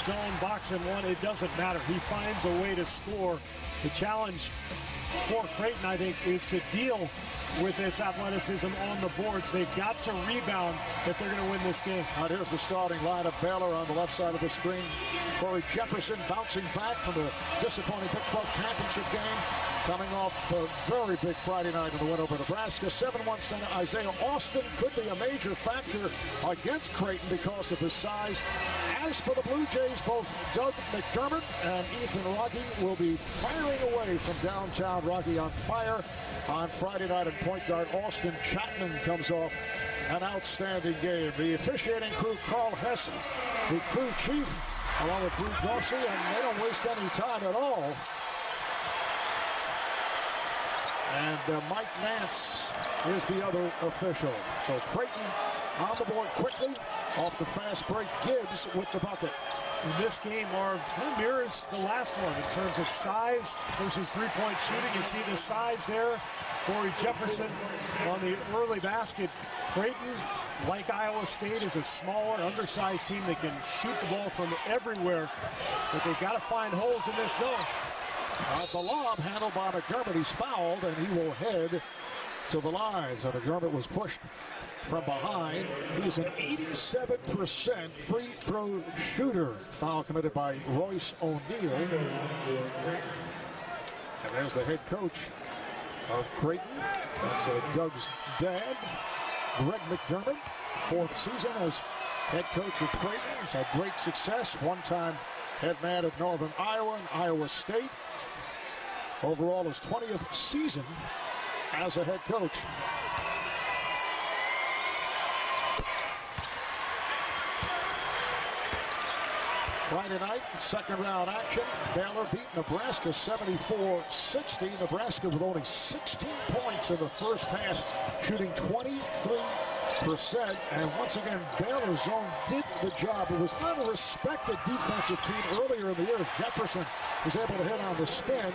zone, box and one, it doesn't matter. He finds a way to score. The challenge for Creighton, I think, is to deal with this athleticism on the boards. They've got to rebound if they're going to win this game. Right, here's the starting lineup. Baylor on the left side of the screen. Corey Jefferson bouncing back from the disappointing Big 12 championship game, coming off a very big Friday night in the win over Nebraska. 7-1 center Isaiah Austin could be a major factor against Creighton because of his size. As for the Bluejays, both Doug McDermott and Ethan Rocky will be firing away from downtown. Rocky on fire on Friday night, and point guard Austin Chapman comes off an outstanding game. The officiating crew, Carl Hess, the crew chief, along with Bruce Dorsey, and they don't waste any time at all. And Mike Nance is the other official. So Creighton on the board quickly off the fast break. Gibbs with the bucket. In this game, Marv, mirrors the last one in terms of size versus three-point shooting. You see the size there. Corey Jefferson on the early basket. Creighton, like Iowa State, is a smaller, undersized team that can shoot the ball from everywhere, but they've got to find holes in this zone. The lob handled by McDermott. He's fouled, and he will head to the line. So McDermott was pushed from behind. He's an 87% free throw shooter. Foul committed by Royce O'Neal. And there's the head coach of Creighton. That's Doug's dad, Greg McDermott. 4th season as head coach of Creighton. He's had great success. One-time head man at Northern Iowa and Iowa State. Overall, his 20th season as a head coach. Friday night, second round action. Baylor beat Nebraska 74-60. Nebraska with only 16 points in the first half, shooting 23%. And once again, Baylor's zone did the job. It was not a respected defensive team earlier in the year as Jefferson was able to hit on the spin.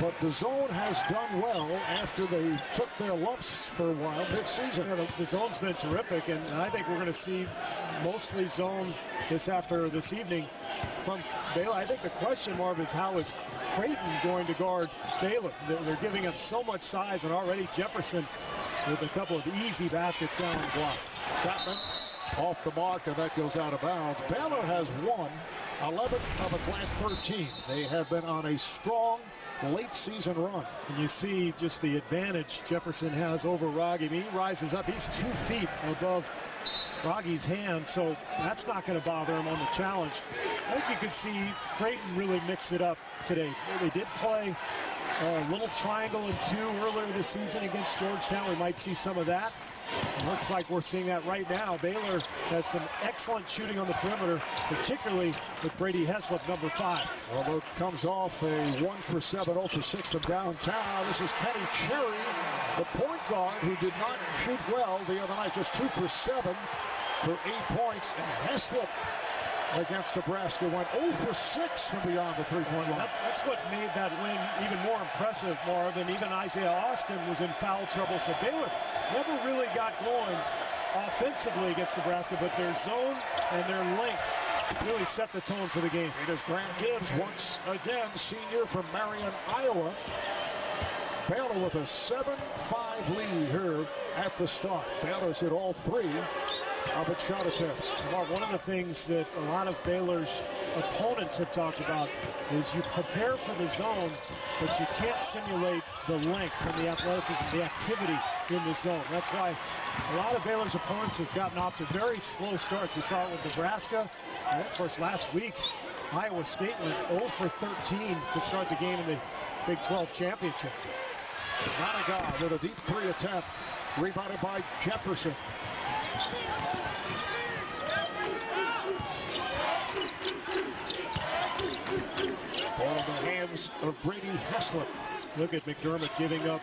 But the zone has done well after they took their lumps for a while mid-season. Yeah, the zone's been terrific, and I think we're going to see mostly zone this evening from Baylor. I think the question, Marv, is how is Creighton going to guard Baylor? They're giving up so much size, and already Jefferson with a couple of easy baskets down the block. Chapman off the mark, and that goes out of bounds. Baylor has won 11 of its last 13. They have been on a strong late season run. And you see just the advantage Jefferson has over Rocky. I mean, he rises up. He's 2 feet above Rocky's hand, so that's not going to bother him on the challenge. I think you could see Creighton really mix it up today. They did play a little triangle and 2 earlier this season against Georgetown. We might see some of that. It looks like we're seeing that right now. Baylor has some excellent shooting on the perimeter, particularly with Brady Heslop, number 5. Although it comes off a 1 for 7, 0 for 6 from downtown. This is Kenny Cherry, the point guard who did not shoot well the other night, just 2 for 7 for 8 points. And Heslop against Nebraska went 0 for 6 from beyond the three-point line. That's what made that win even more impressive, Marv, and even Isaiah Austin was in foul trouble. So Baylor never really got going offensively against Nebraska, but their zone and their length really set the tone for the game. It is Grant Gibbs, once again, senior from Marion, Iowa. Baylor with a 7-5 lead here at the start. Baylor's hit all 3 of its shot attempts. Mark, one of the things that a lot of Baylor's opponents have talked about is you prepare for the zone, but you can't simulate the length and the athleticism, the activity in the zone. That's why a lot of Baylor's opponents have gotten off to very slow starts. We saw it with Nebraska. And of course, last week, Iowa State went 0 for 13 to start the game in the Big 12 championship. Nadegar with a deep 3 attempt, rebounded by Jefferson. Ball in the hands of Brady Heslop. Look at McDermott giving up,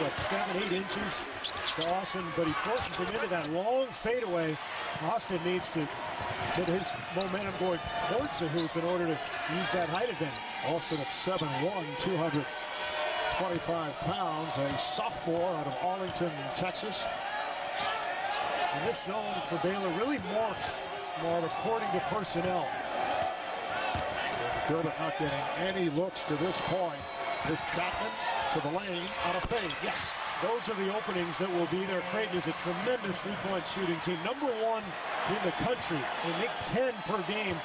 what, 7-8 inches to Austin, but he forces him into that long fadeaway. Austin needs to get his momentum going towards the hoop in order to use that height advantage. Austin at 7'1", 225 pounds, a sophomore out of Arlington, Texas. And this zone for Baylor really morphs more according to personnel. McDermott not getting any looks to this point. Here's Chapman to the lane on a fade. Yes. Those are the openings that will be there. Creighton is a tremendous three-point shooting team. Number 1 in the country. They make 10 per game.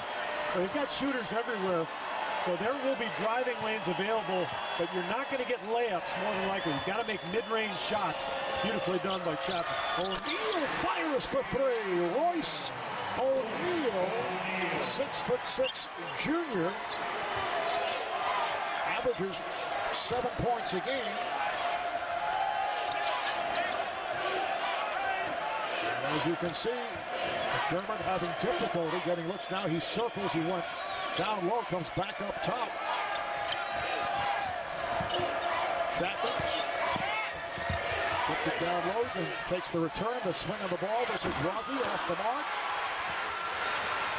So they've got shooters everywhere. So there will be driving lanes available, but you're not going to get layups more than likely. You've got to make mid-range shots. Beautifully done by Chapman. O'Neal fires for 3. Royce O'Neal, 6'6" junior, averages 7 points a game. And as you can see, McDermott having difficulty getting looks. Now he circles. He went down low, comes back up top. Chapman puts it down low and takes the return. The swing of the ball. This is Rocky off the mark.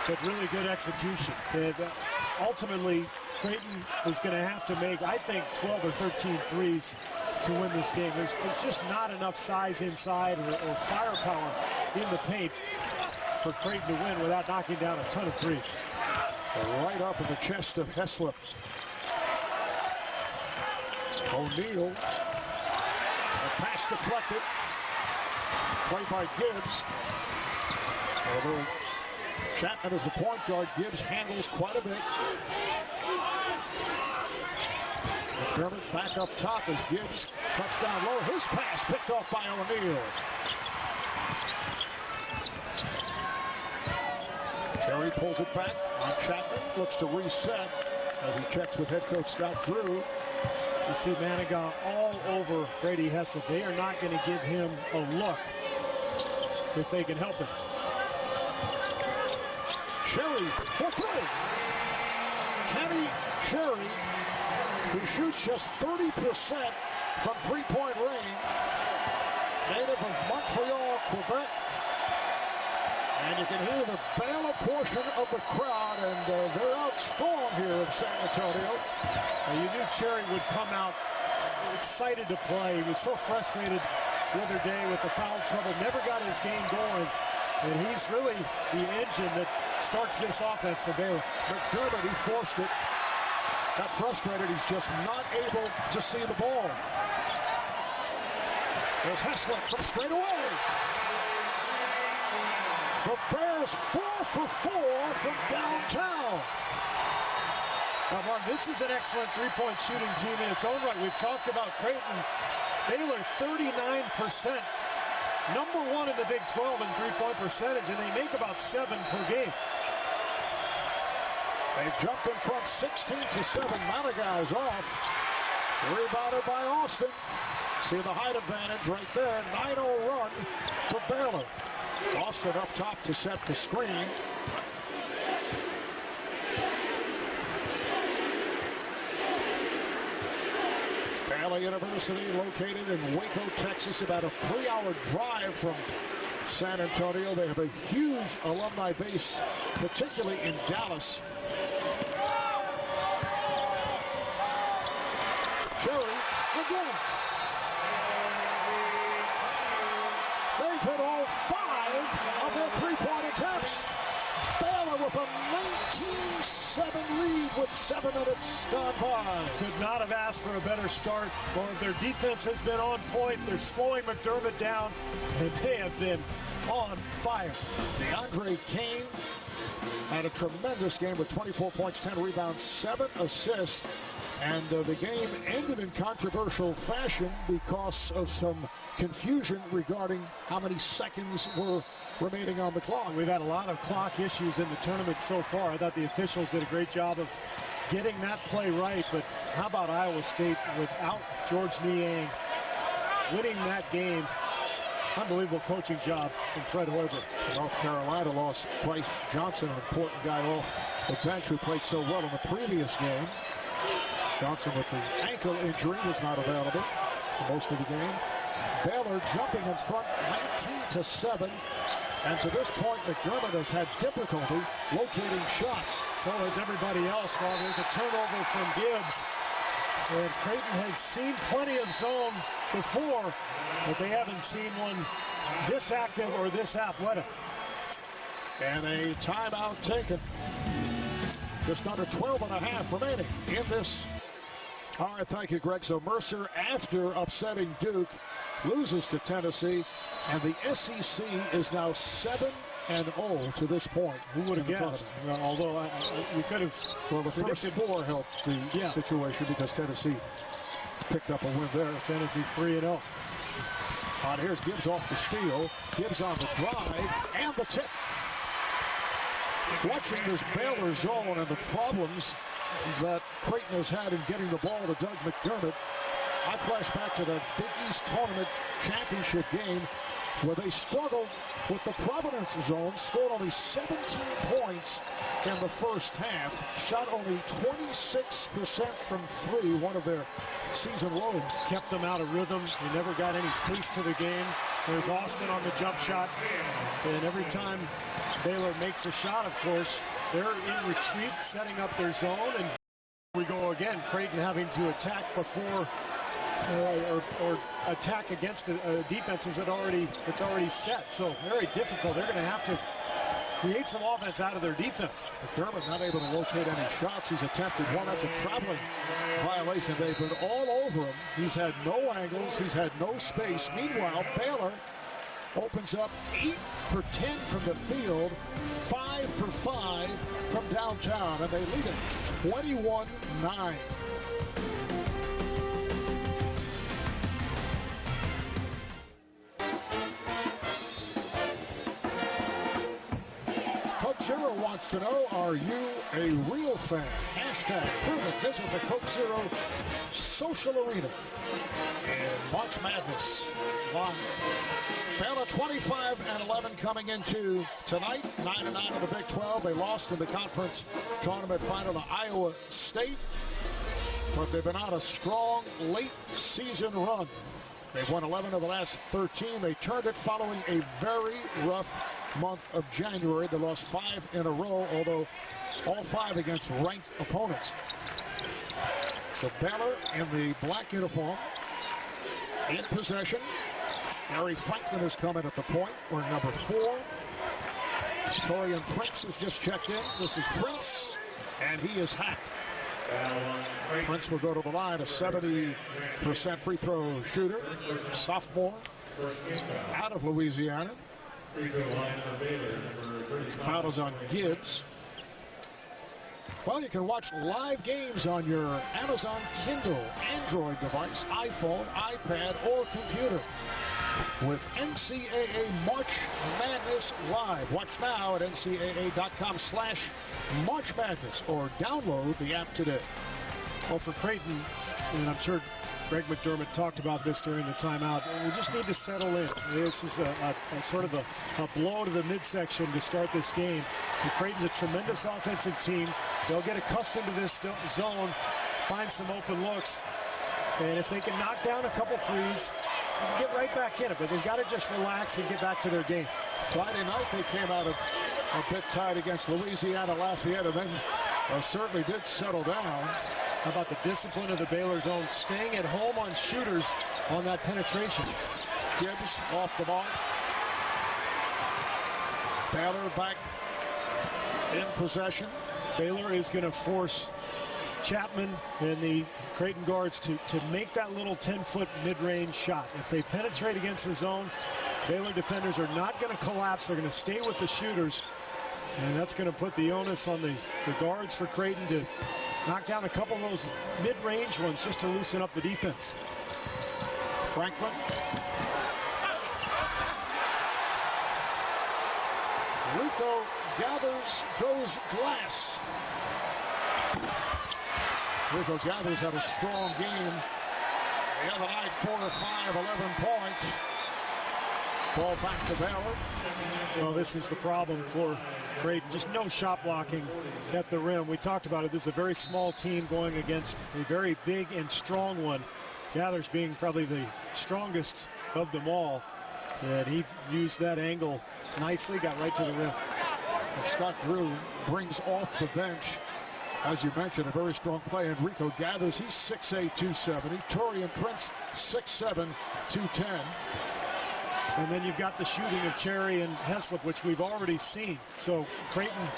But really good execution. And ultimately, Creighton is going to have to make, I think, 12 or 13 threes to win this game. There's just not enough size inside or firepower in the paint for Creighton to win without knocking down a ton of threes. Right up in the chest of Hessler. O'Neal. A pass deflected. Play by Gibbs. Although Chapman is the point guard, Gibbs handles quite a bit. McDermott back up top as Gibbs cuts down low. His pass picked off by O'Neal. Cherry pulls it back on Chapman. Looks to reset as he checks with head coach Scott Drew. You see Manigault all over Grady Hessel. They are not going to give him a look if they can help him. Cherry for 3. Kenny Cherry, who shoots just 30% from three-point range, native of Montreal, Quebec. And you can hear the Baylor portion of the crowd, and they're out strong here in San Antonio. You knew Cherry would come out excited to play. He was so frustrated the other day with the foul trouble, never got his game going. And he's really the engine that starts this offense for Baylor. McDermott, he forced it. Got frustrated. He's just not able to see the ball. There's Hessler from straight away. The Bears 4 for 4 from downtown. Now, Mark, this is an excellent three-point shooting team in its own right. We've talked about Creighton. Baylor 39%. Number 1 in the Big 12 in three-point percentage, and they make about 7 per game. They've jumped in front 16-7. Manigault's off. Rebounded by Austin. See the height advantage right there. 9-0 run for Baylor. Austin up top to set the screen. Baylor University, located in Waco, Texas, about a 3-hour drive from San Antonio. They have a huge alumni base, particularly in Dallas. Cherry again. They've hit all 5 of their three-point attempts. Baylor with a 19-7 lead with 7 minutes gone by. Could not have asked for a better start. Well, their defense has been on point. They're slowing McDermott down, and they have been on fire. DeAndre Kane had a tremendous game with 24 points, 10 rebounds, 7 assists. And the game ended in controversial fashion because of some confusion regarding how many seconds were remaining on the clock. We've had a lot of clock issues in the tournament so far. I thought the officials did a great job of getting that play right. But how about Iowa State without George Niang winning that game? Unbelievable coaching job from Fred Hoiberg. North Carolina lost Bryce Johnson, an important guy off the bench who played so well in the previous game. Johnson with the ankle injury was not available for most of the game. Baylor jumping in front 19-7. And to this point, McDermott has had difficulty locating shots. So has everybody else. Well, there's a turnover from Gibbs. And Creighton has seen plenty of zone before, but they haven't seen one this active or this athletic. And a timeout taken. Just under 12 and a half remaining in this. All right, thank you, Greg. So Mercer, after upsetting Duke, loses to Tennessee, and the SEC is now 7-0 to this point. Who would have guessed? Well, although we could have. Well, the first four helped the situation because Tennessee picked up a win there. Tennessee's 3-0. Here's Gibbs off the steal. Gibbs on the drive and the tip. Watching this Baylor zone and the problems that Creighton has had in getting the ball to Doug McDermott, I flash back to the Big East Tournament Championship game where they struggled with the Providence zone, scored only 17 points in the first half, shot only 26% from three, one of their season lows. Kept them out of rhythm. They never got any pace to the game. There's Austin on the jump shot, and every time Baylor makes a shot, of course, they're in retreat, setting up their zone, and we go again. Creighton having to attack before or attack against a defense that's already set. So very difficult. They're going to have to create some offense out of their defense. McDermott not able to locate any shots. He's attempted one. That's a traveling violation. They've been all over him. He's had no angles. He's had no space. Meanwhile, Baylor opens up 8 for 10 from the field, 5 for 5 from downtown, and they lead it 21-9. Coke Zero wants to know, are you a real fan? Hashtag prove it. Visit the Coke Zero social arena in March Madness live. Baylor 25-11 coming into tonight, 9-9 in the Big 12. They lost in the conference tournament final to Iowa State, but they've been on a strong late season run. They've won 11 of the last 13. They turned it following a very rough month of January. They lost 5 in a row, although all 5 against ranked opponents. So Baylor in the black uniform in possession. Harry Franklin has come in at the point. We're number 4. Torian Prince has just checked in. This is Prince, and he is hacked. Prince will go to the line, a 70% free throw shooter, sophomore, out of Louisiana. Foul is on Gibbs. Well, you can watch live games on your Amazon Kindle, Android device, iPhone, iPad, or computer with NCAA March Madness Live. Watch now at ncaa.com/March Madness or download the app today. Well, for Creighton, and I'm sure Greg McDermott talked about this during the timeout, we just need to settle in. This is a sort of a blow to the midsection to start this game. And Creighton's a tremendous offensive team. They'll get accustomed to this zone, find some open looks, and if they can knock down a couple threes, get right back in it, but they've got to just relax and get back to their game. Friday night they came out a bit tight against Louisiana Lafayette, and then certainly did settle down. How about the discipline of the Baylor zone, staying at home on shooters on that penetration. Gibbs off the mark. Baylor back in possession. Baylor is going to force Chapman and the Creighton guards to make that little 10-foot mid-range shot. If they penetrate against the zone, Baylor defenders are not going to collapse. They're going to stay with the shooters, and that's going to put the onus on the guards for Creighton to knock down a couple of those mid-range ones just to loosen up the defense. Franklin. Rico gathers, goes glass. Rico Gathers had a strong game the other night, 4 of 5, 11 points. Ball back to Baylor. Well, this is the problem for Creighton. Just no shot blocking at the rim. We talked about it. This is a very small team going against a very big and strong one. Gathers being probably the strongest of them all. And he used that angle nicely, got right to the rim. And Scott Drew brings off the bench, as you mentioned, a very strong play. Enrico Gathers, he's 6'8", 270. Torian Prince, 6'7", 210. And then you've got the shooting of Cherry and Heslop, which we've already seen. So Creighton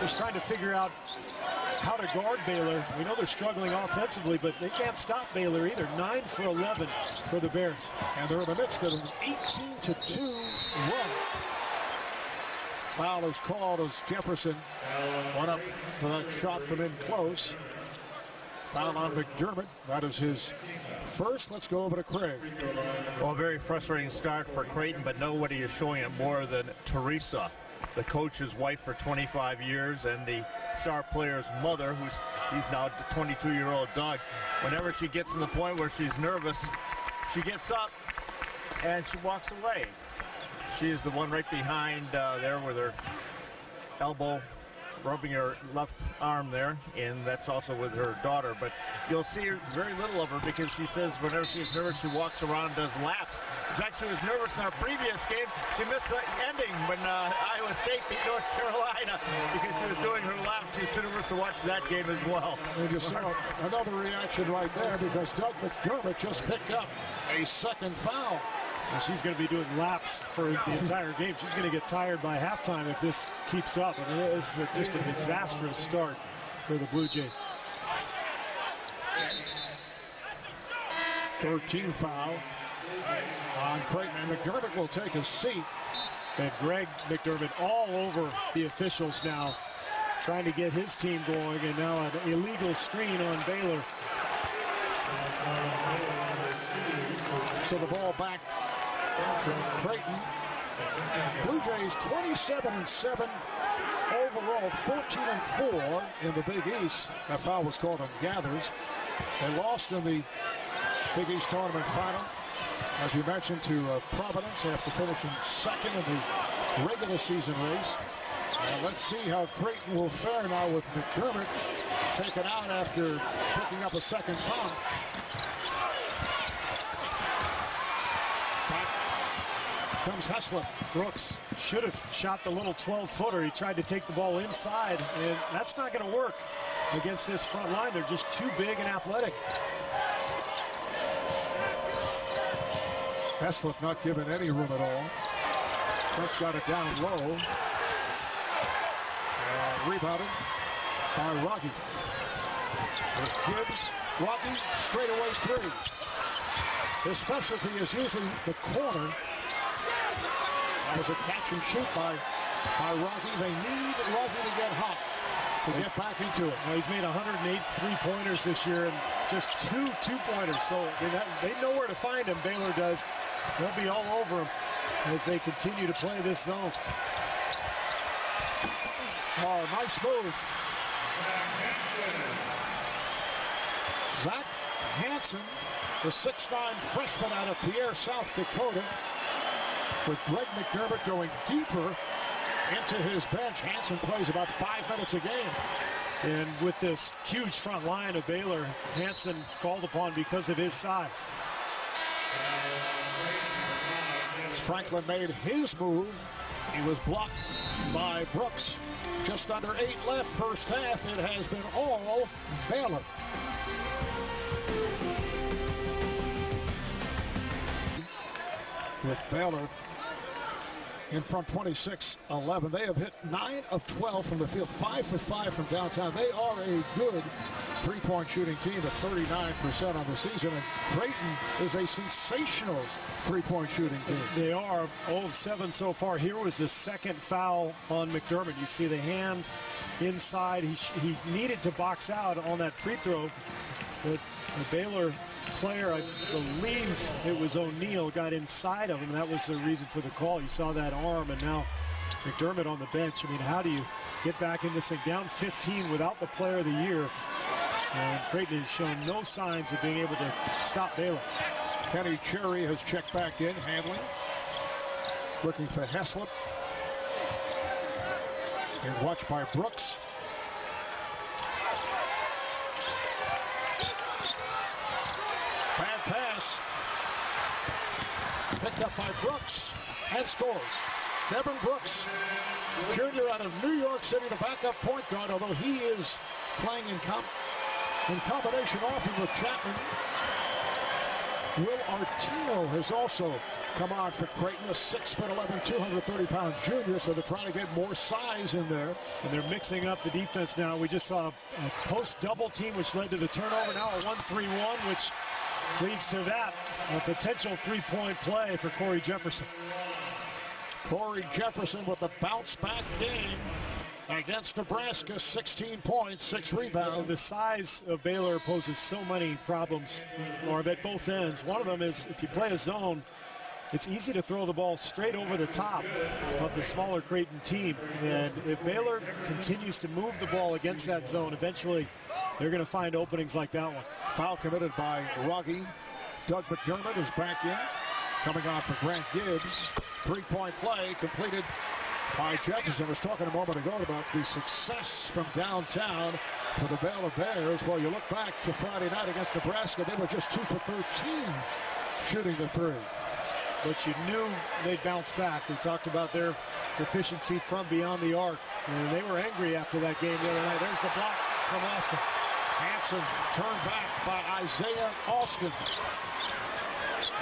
is trying to figure out how to guard Baylor. We know they're struggling offensively, but they can't stop Baylor either. 9 for 11 for the Bears. And they're in the midst of an 18-2 run. Foul is called as Jefferson went up for that shot from in close. Foul on McDermott. That is his first. Let's go over to Craig. Well, a very frustrating start for Creighton, but nobody is showing it more than Teresa, the coach's wife for 25 years and the star player's mother, he's now a 22-year-old Doug. Whenever she gets to the point where she's nervous, she gets up and she walks away. She is the one right behind there with her elbow rubbing her left arm there, and that's also with her daughter. But you'll see very little of her because she says whenever she's nervous, she walks around and does laps. In fact, she was nervous in our previous game. She missed the ending when Iowa State beat North Carolina because she was doing her laps. She was too nervous to watch that game as well. We just saw another reaction right there because Doug McDermott just picked up a second foul. And she's going to be doing laps for the entire game. She's going to get tired by halftime if this keeps up. I mean, this is just a disastrous start for the Blue Jays. 13 foul on Creighton, and McDermott will take a seat. And Greg McDermott all over the officials now, trying to get his team going, and now an illegal screen on Baylor. So the ball back from Creighton. Blue Jays 27-7 overall, 14-4 in the Big East. That foul was called on Gathers. They lost in the Big East tournament final, as we mentioned, to Providence after finishing second in the regular season race. Let's see how Creighton will fare now with McDermott taken out after picking up a second foul. Comes Heslop. Brooks should have shot the little 12-footer. He tried to take the ball inside, and that's not going to work against this front line. They're just too big and athletic. Heslop not given any room at all. Brooks got it down low. Rebounded by Rocky. With Gibbs, Rocky, straightaway three. His specialty is usually the corner. That was a catch and shoot by Rocky. They need Rocky to get hot to get back into it. Well, he's made 108 three-pointers this year and just two two-pointers. So they know where to find him, Baylor does. They'll be all over him as they continue to play this zone. Oh, nice move. Zach Hansen, the 6'9" freshman out of Pierre, South Dakota, with Greg McDermott going deeper into his bench. Hansen plays about 5 minutes a game. And with this huge front line of Baylor, Hansen called upon because of his size. Franklin made his move. He was blocked by Brooks. Just under 8 left, first half. It has been all Baylor. With Baylor in front 26-11. They have hit 9 of 12 from the field, 5 for 5 from downtown. They are a good three-point shooting team at 39% on the season, and Creighton is a sensational three-point shooting team. They are 0 of 7 so far. Here was the second foul on McDermott. You see the hand inside. He needed to box out on that free throw, but the Baylor player, I believe it was O'Neal, got inside of him. That was the reason for the call. You saw that arm, and now McDermott on the bench. I mean, how do you get back in this thing? Down 15 without the player of the year. And Creighton has shown no signs of being able to stop Baylor. Kenny Cherry has checked back in, handling. Looking for Heslop. And watched by Brooks. Bad pass. Picked up by Brooks and scores. Devin Brooks, junior out of New York City, the backup point guard, although he is playing in combination often with Chapman. Will Artino has also come on for Creighton, a 6'11", 230-pound junior, so they're trying to get more size in there. And they're mixing up the defense now. We just saw a post-double team, which led to the turnover. Now a 1-3-1, which leads to that, a potential three-point play for Corey Jefferson. Corey Jefferson with a bounce-back game against Nebraska, 16 points, 6 rebounds. The size of Baylor poses so many problems, Marv, at both ends. One of them is if you play a zone, it's easy to throw the ball straight over the top of the smaller Creighton team. And if Baylor continues to move the ball against that zone, eventually they're going to find openings like that one. Foul committed by Ruggie. Doug McDermott is back in. Coming on for Grant Gibbs. Three-point play completed by Jefferson. I was talking a moment ago about the success from downtown for the Baylor Bears. Well, you look back to Friday night against Nebraska, they were just 2 for 13 shooting the three. But you knew they'd bounce back. We talked about their efficiency from beyond the arc. And they were angry after that game the other night. There's the block from Austin. Hansen turned back by Isaiah Austin.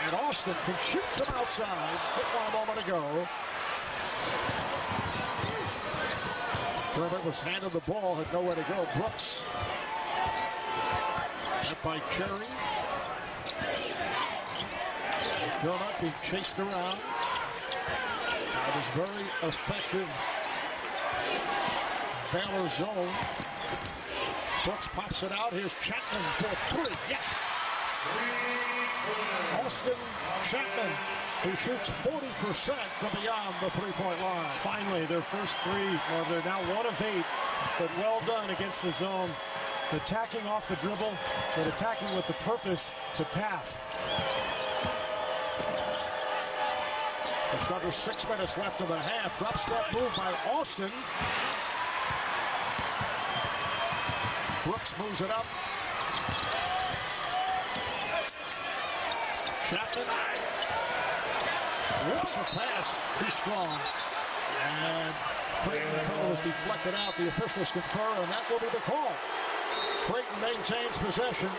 And Austin can shoot from outside. Hit one a moment ago. Kermit was handed the ball, had nowhere to go. Brooks. Hit by Cherry. Kermit being chased around. That was very effective. Baylor zone. Brooks pops it out. Here's Chapman for three. Yes! Austin Chapman, who shoots 40% from beyond the three-point line. Finally, their first three, or they're now 1 of 8, but well done against the zone. Attacking off the dribble, but attacking with the purpose to pass. Just under 6 minutes left in the half. Drop step move by Austin. Brooks moves it up. Chapman whips the pass too strong. And Creighton was deflected out. The officials confer, and that will be the call. Creighton maintains possession.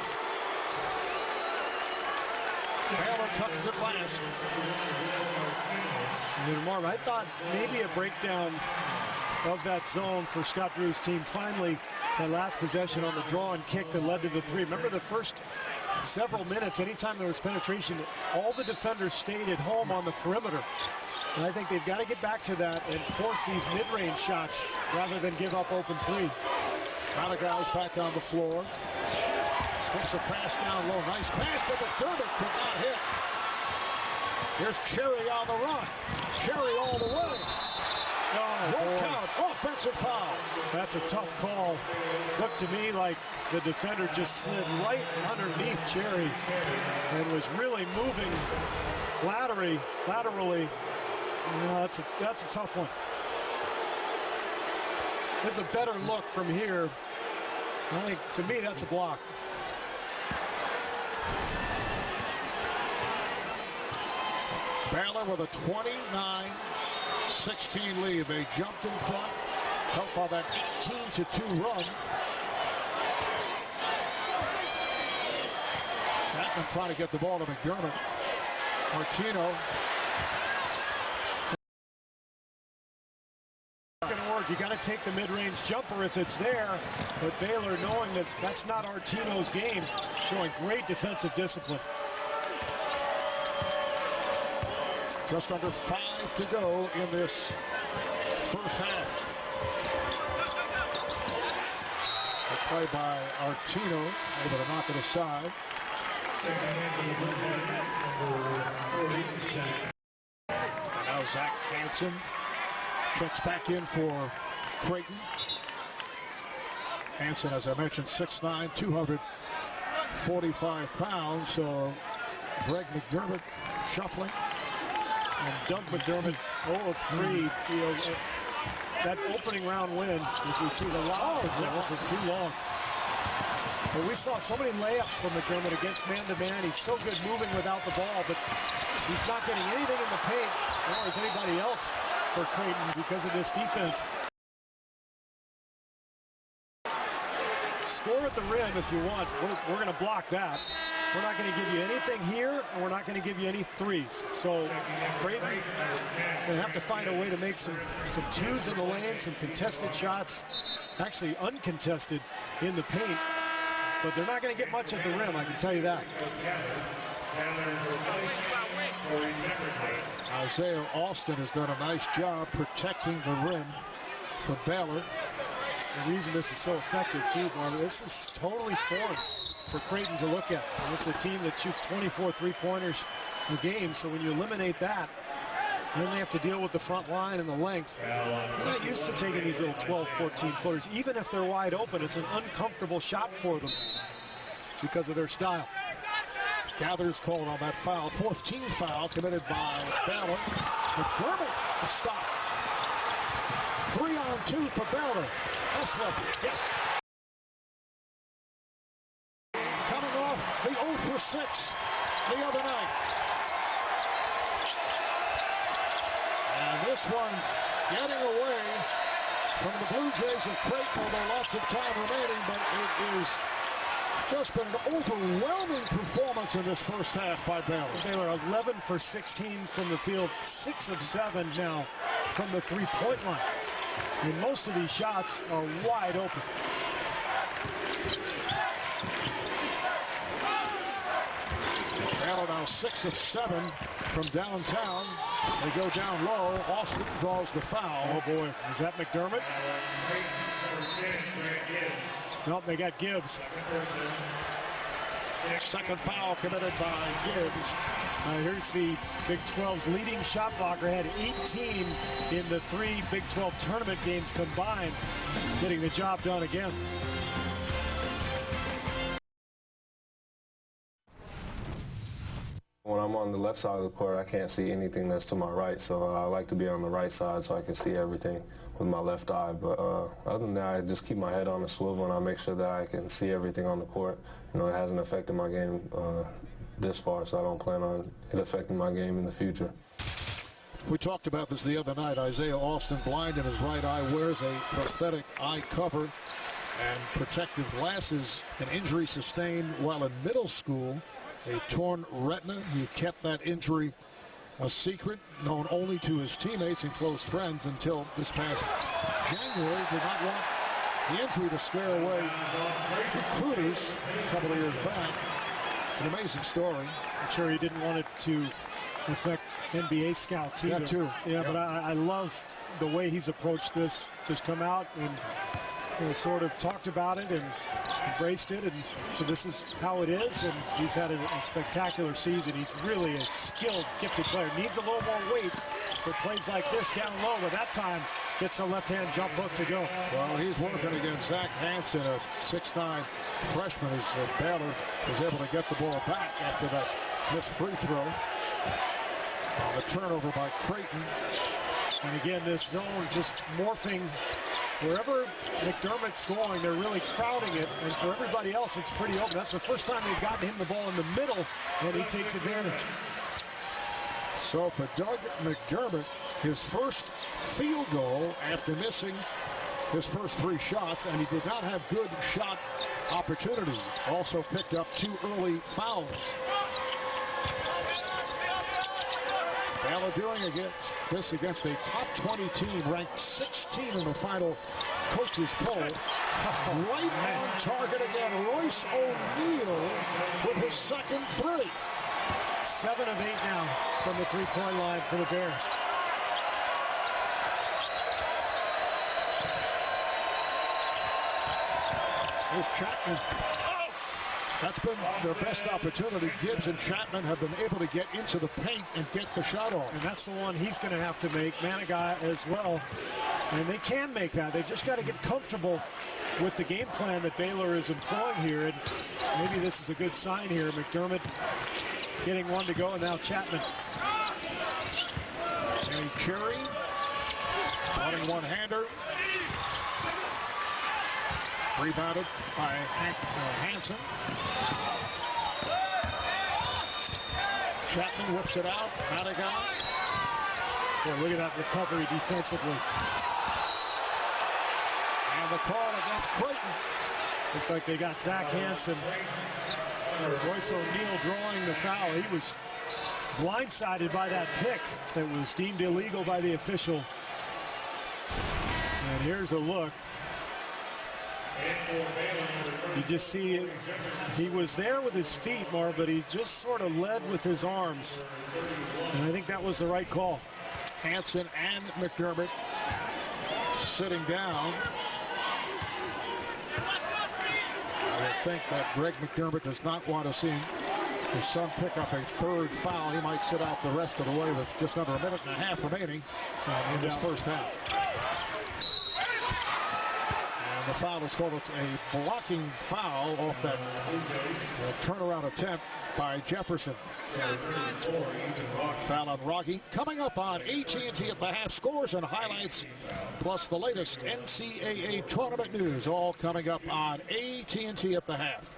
Baylor touched it last. Marv, I thought maybe a breakdown of that zone for Scott Drew's team. Finally, that last possession on the draw and kick that led to the three. Remember the first several minutes, anytime there was penetration, all the defenders stayed at home on the perimeter. And I think they've got to get back to that and force these mid-range shots rather than give up open threes. Maligal's back on the floor. Slips a pass down low. Nice pass, but McDermott could not hit. Here's Cherry on the run. Cherry all the way. One count, offensive foul. That's a tough call. Looked to me like the defender just slid right underneath Cherry and was really moving laterally. That's a tough one. This is a better look from here. I think, to me, that's a block. Baylor with a 29-16 lead. They jumped in front, helped by that 18-2 run. Chapman trying to get the ball to McDermott. Martino. You got to take the mid-range jumper if it's there, but Baylor, knowing that that's not Artino's game, showing great defensive discipline. Just under 5 to go in this first half. A play by Artino, able to knock it aside. And now Zach Hansen checks back in for Creighton. Hansen, as I mentioned, 6'9", 245 pounds. So Greg McDermott shuffling. And Doug McDermott, 0 of 3. You know, that opening round win, as we see the lob of Jefferson too long. But we saw so many layups from McDermott against man-to-man. He's so good moving without the ball, but he's not getting anything in the paint, nor is anybody else for Creighton because of this defense. score at the rim if you want. We're going to block that. We're not going to give you anything here, and we're not going to give you any threes. So Creighton going to have to find a way to make some twos in the lane, some contested shots, actually uncontested in the paint. But they're not going to get much at the rim, I can tell you that. Isaiah Austin has done a nice job protecting the rim for Baylor. The reason this is so effective, too, Bob, this is totally foreign for Creighton to look at. And it's a team that shoots 24 three-pointers a game, so when you eliminate that, then they have to deal with the front line and the length. They're not used to taking these little 12, 14-footers. Even if they're wide open, it's an uncomfortable shot for them because of their style. Gathers called on that foul. Fourth team foul committed by Baylor. McDermott to stop. 3-on-2 for Baylor. Eslip, yes. Coming off the 0 for 6 the other night. And this one getting away from the Bluejays of Creighton, although lots of time remaining, but it is just been an overwhelming performance in this first half by Baylor. Baylor 11 for 16 from the field, 6 of 7 now from the three-point line. And most of these shots are wide open. Baylor now 6 of 7 from downtown. They go down low. Austin draws the foul. Oh boy, is that McDermott? Nope, they got Gibbs. Second foul committed by Gibbs. Here's the Big 12's leading shot blocker. Had 18 in the 3 Big 12 tournament games combined, getting the job done again. When I'm on the left side of the court, I can't see anything that's to my right, so I like to be on the right side so I can see everything with my left eye. But other than that, I just keep my head on the swivel and I make sure that I can see everything on the court. You know, it hasn't affected my game this far, so I don't plan on it affecting my game in the future. We talked about this the other night. Isaiah Austin, blind in his right eye, wears a prosthetic eye cover and protective glasses. An injury sustained while in middle school. A torn retina. He kept that injury a secret, known only to his teammates and close friends until this past January. Did not want the injury to scare away recruiters a couple of years back. It's an amazing story. I'm sure he didn't want it to affect NBA scouts either. That too. Yeah, but I love the way he's approached this. Just come out and sort of talked about it and embraced it, and so this is how it is, and he's had a spectacular season. He's really a skilled, gifted player. Needs a little more weight for plays like this down low, but that time gets a left-hand jump hook to go. Well, he's working against Zach Hansen, a 6'9" freshman, as Baylor was able to get the ball back after that missed free throw. The turnover by Creighton. And again, this zone just morphing. Wherever McDermott's going, they're really crowding it, and for everybody else, it's pretty open. That's the first time they've gotten him the ball in the middle, and he takes advantage. So for Doug McDermott, his first field goal after missing his first 3 shots, and he did not have good shot opportunities. Also picked up 2 early fouls. Baylor doing against a top 20 team, ranked 16 in the final coaches poll. Right on target again, Royce O'Neal with his second 3. 7 of 8 now from the three-point line for the Bears. Here's Chapman. That's been their best opportunity. Gibbs and Chapman have been able to get into the paint and get the shot off. And that's the one he's going to have to make, Manigat as well. And they can make that. They've just got to get comfortable with the game plan that Baylor is employing here. And maybe this is a good sign here. McDermott getting one to go, and now Chapman. And Cherry running one-hander. Rebounded by Hansen. Chapman whips it out. Madigan. Boy, look at that recovery defensively. And the call against Creighton. Looks like they got Zach Hansen. Royce O'Neal drawing the foul. He was blindsided by that pick that was deemed illegal by the official. And here's a look. You just see he was there with his feet, Marv, but he just sort of led with his arms. And I think that was the right call. Hansen and McDermott sitting down. I would think that Greg McDermott does not want to see his son pick up a third foul. He might sit out the rest of the way with just under a minute and a half remaining in this first half. And the foul is called a blocking foul off that turnaround attempt by Jefferson. Foul on Rocky. Coming up on AT&T at the half, scores and highlights, plus the latest NCAA tournament news, all coming up on AT&T at the half.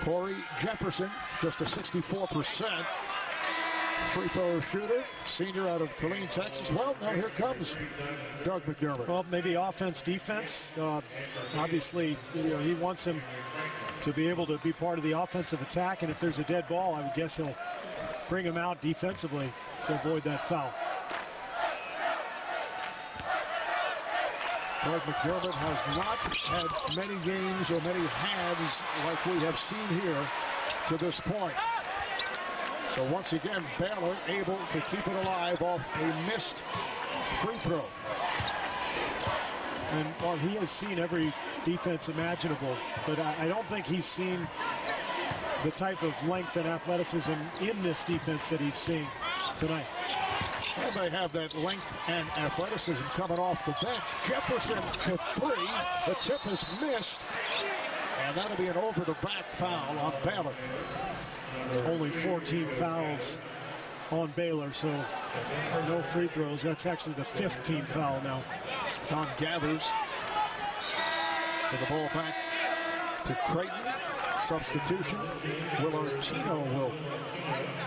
Corey Jefferson, just a 64% free throw shooter, senior out of Killeen, Texas. Well, now here comes Doug McDermott. Well, maybe offense, defense. Obviously, he wants him to be able to be part of the offensive attack, and if there's a dead ball, I would guess he'll bring him out defensively to avoid that foul. Doug McDermott has not had many games or many halves like we have seen here to this point. So once again, Baylor able to keep it alive off a missed free throw. And well, he has seen every defense imaginable, but I don't think he's seen the type of length and athleticism in this defense that he's seeing tonight. And they have that length and athleticism coming off the bench. Jefferson for three. The tip is missed. And that'll be an over-the-back foul on Baylor. Only 14 fouls on Baylor, so no free throws. That's actually the 15th foul now. John Gathers with the ball back to Creighton. Substitution. Will Artino will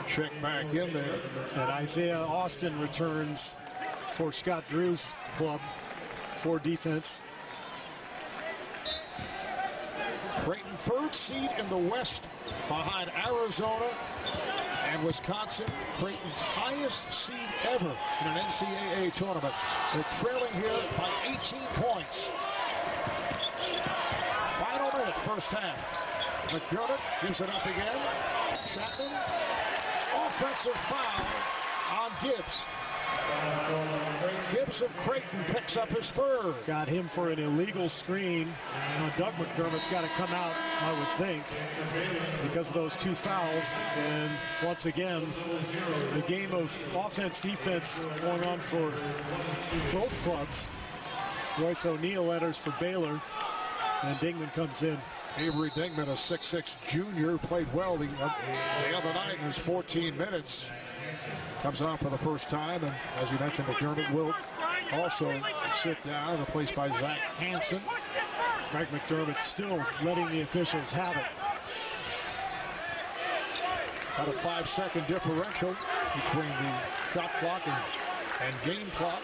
check back in there. And Isaiah Austin returns for Scott Drew's club for defense. Creighton, third seed in the West behind Arizona and Wisconsin. Creighton's highest seed ever in an NCAA tournament. They're trailing here by 18 points. Final minute, first half. McDermott gives it up again. Chapman, offensive foul on Gibbs. Gibbs of Creighton picks up his third. Got him for an illegal screen. Doug McDermott's got to come out, I would think, because of those two fouls. And once again, the game of offense-defense going on for both clubs. Royce O'Neal enters for Baylor, and Dingman comes in. Avery Dingman, a 6'6" junior, played well the other night in his 14 minutes. Comes on for the first time, and as you mentioned, McDermott will also sit down, replaced by Zach Hansen. Greg McDermott still letting the officials have it. About a 5-second differential between the shot clock and game clock.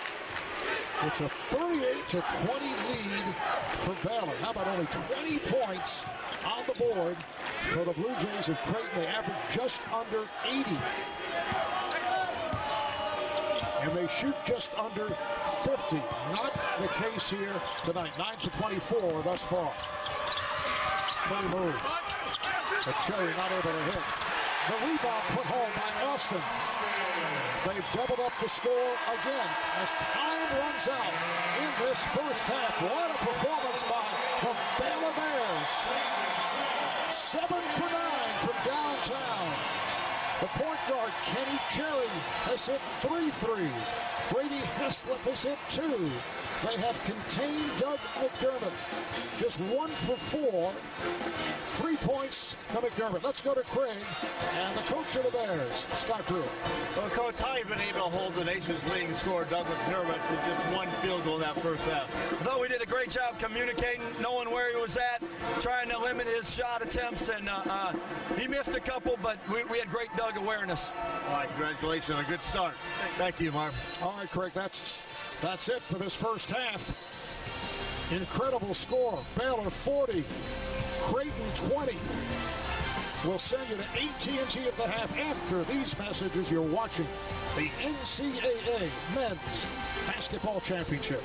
It's a 38-20 lead for Baylor. How about only 20 points on the board for the Bluejays of Creighton? They average just under 80. And they shoot just under 50. Not the case here tonight. 9 for 24 thus far. Pretty move. But Cherry not able to hit. The rebound put home by Austin. They've doubled up the score again as time runs out in this first half. What a performance by the Baylor Bears. 7 for 9 from downtown. The point guard, Kenny Cherry, has hit 3 threes. Brady Heslip has hit 2. They have contained Doug McDermott. Just 1 for 4. 3 points to McDermott. Let's go to Craig and the coach of the Bears, Scott Drew. Well, Coach, how have you been able to hold the nation's leading scorer, Doug McDermott, to just 1 field goal in that first half? I thought we did a great job communicating, knowing where he was at, trying to limit his shot attempts, and he missed a couple, but we had great Doug awareness. All right, congratulations on a good start. Thank you, Marv. All right, Craig, that's it for this first half. Incredible score. Baylor 40, Creighton 20. We'll send you to AT&T at the half. After these messages, you're watching the NCAA Men's Basketball Championship.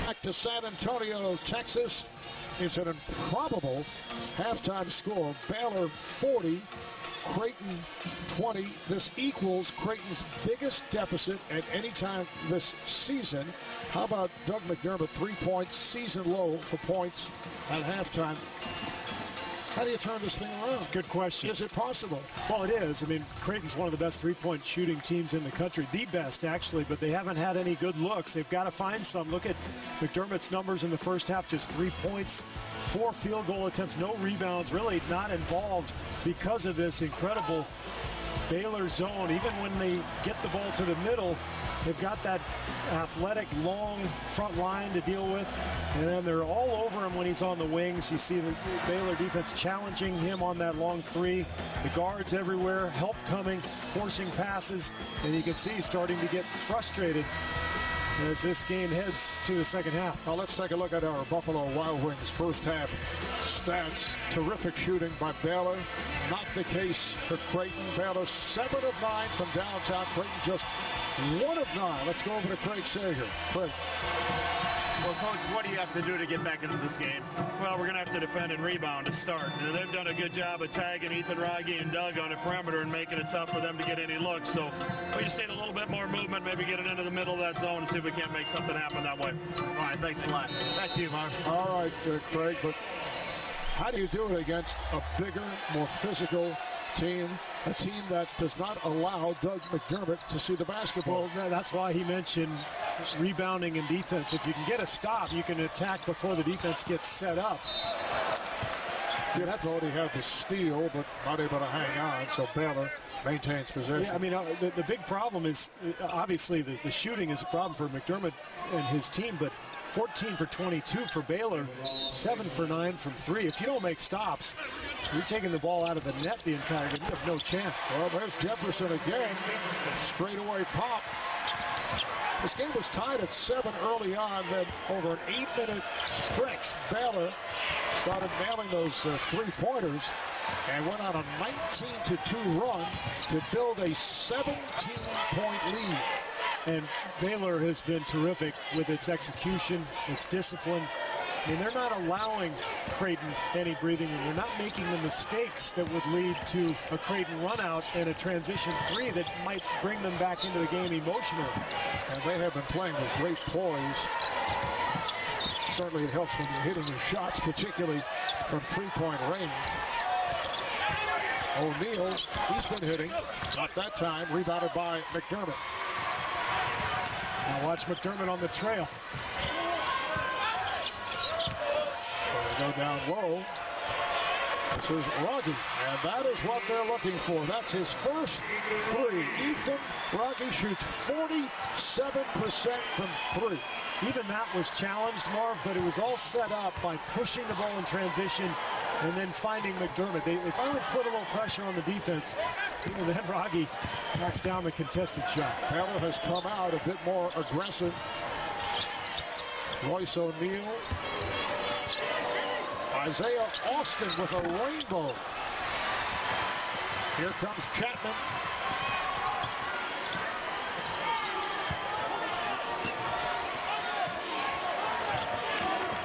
Back to San Antonio, Texas. It's an improbable halftime score. Baylor 40, Creighton 20. This equals Creighton's biggest deficit at any time this season. How about Doug McDermott, 3 points, season low for points at halftime? How do you turn this thing around? That's a good question. Is it possible? Well, it is. I mean, Creighton's one of the best three-point shooting teams in the country. The best, actually, but they haven't had any good looks. They've got to find some. Look at McDermott's numbers in the first half, just 3 points, 4 field goal attempts, no rebounds, really not involved because of this incredible Baylor zone. Even when they get the ball to the middle, they've got that athletic, long front line to deal with, and then they're all over him when he's on the wings. You see the Baylor defense challenging him on that long three. The guards everywhere, help coming, forcing passes, and you can see he's starting to get frustrated as this game heads to the second half. Now let's take a look at our Buffalo Wild Wings first half stats. Terrific shooting by Baylor. Not the case for Creighton. Baylor 7 of 9 from downtown. Creighton just 1 of 9. Let's go over to Craig Sager. Craig. Well, Coach, what do you have to do to get back into this game? Well, we're going to have to defend and rebound to start. They've done a good job of tagging Ethan, Rogge, and Doug on the perimeter and making it tough for them to get any looks. So we just need a little bit more movement, maybe get it into the middle of that zone and see if we can't make something happen that way. All right, thanks a lot. Back to you, Mark. All right, Craig, but how do you do it against a bigger, more physical team, a team that does not allow Doug McDermott to see the basketball? Well, that's why he mentioned rebounding and defense. If you can get a stop, you can attack before the defense gets set up. Gibbs thought he had the steal, but not able to hang on, so Baylor maintains possession. Yeah, I mean, the big problem is, obviously, the shooting is a problem for McDermott and his team, but 14 for 22 for Baylor, 7 for 9 from 3. If you don't make stops, you're taking the ball out of the net the entire game. You have no chance. Well, there's Jefferson again. Straightaway pop. This game was tied at 7 early on, then over an 8-minute stretch, Baylor started nailing those three-pointers and went on a 19-2 run to build a 17-point lead. And Baylor has been terrific with its execution, its discipline. I mean, they're not allowing Creighton any breathing room. They're not making the mistakes that would lead to a Creighton run out and a transition three that might bring them back into the game emotionally. And they have been playing with great poise. Certainly it helps when you're hitting your shots, particularly from three-point range. O'Neal, he's been hitting. Not that time. Rebounded by McDermott. Now watch McDermott on the trail. They go down low. This is Rogge, and that is what they're looking for. That's his first three. Ethan Rogge shoots 47% from 3. Even that was challenged, Marv, but it was all set up by pushing the ball in transition and then finding McDermott. They finally put a little pressure on the defense. And then Rogge knocks down the contested shot. Baylor has come out a bit more aggressive. Royce O'Neal. Isaiah Austin with a rainbow. Here comes Chapman.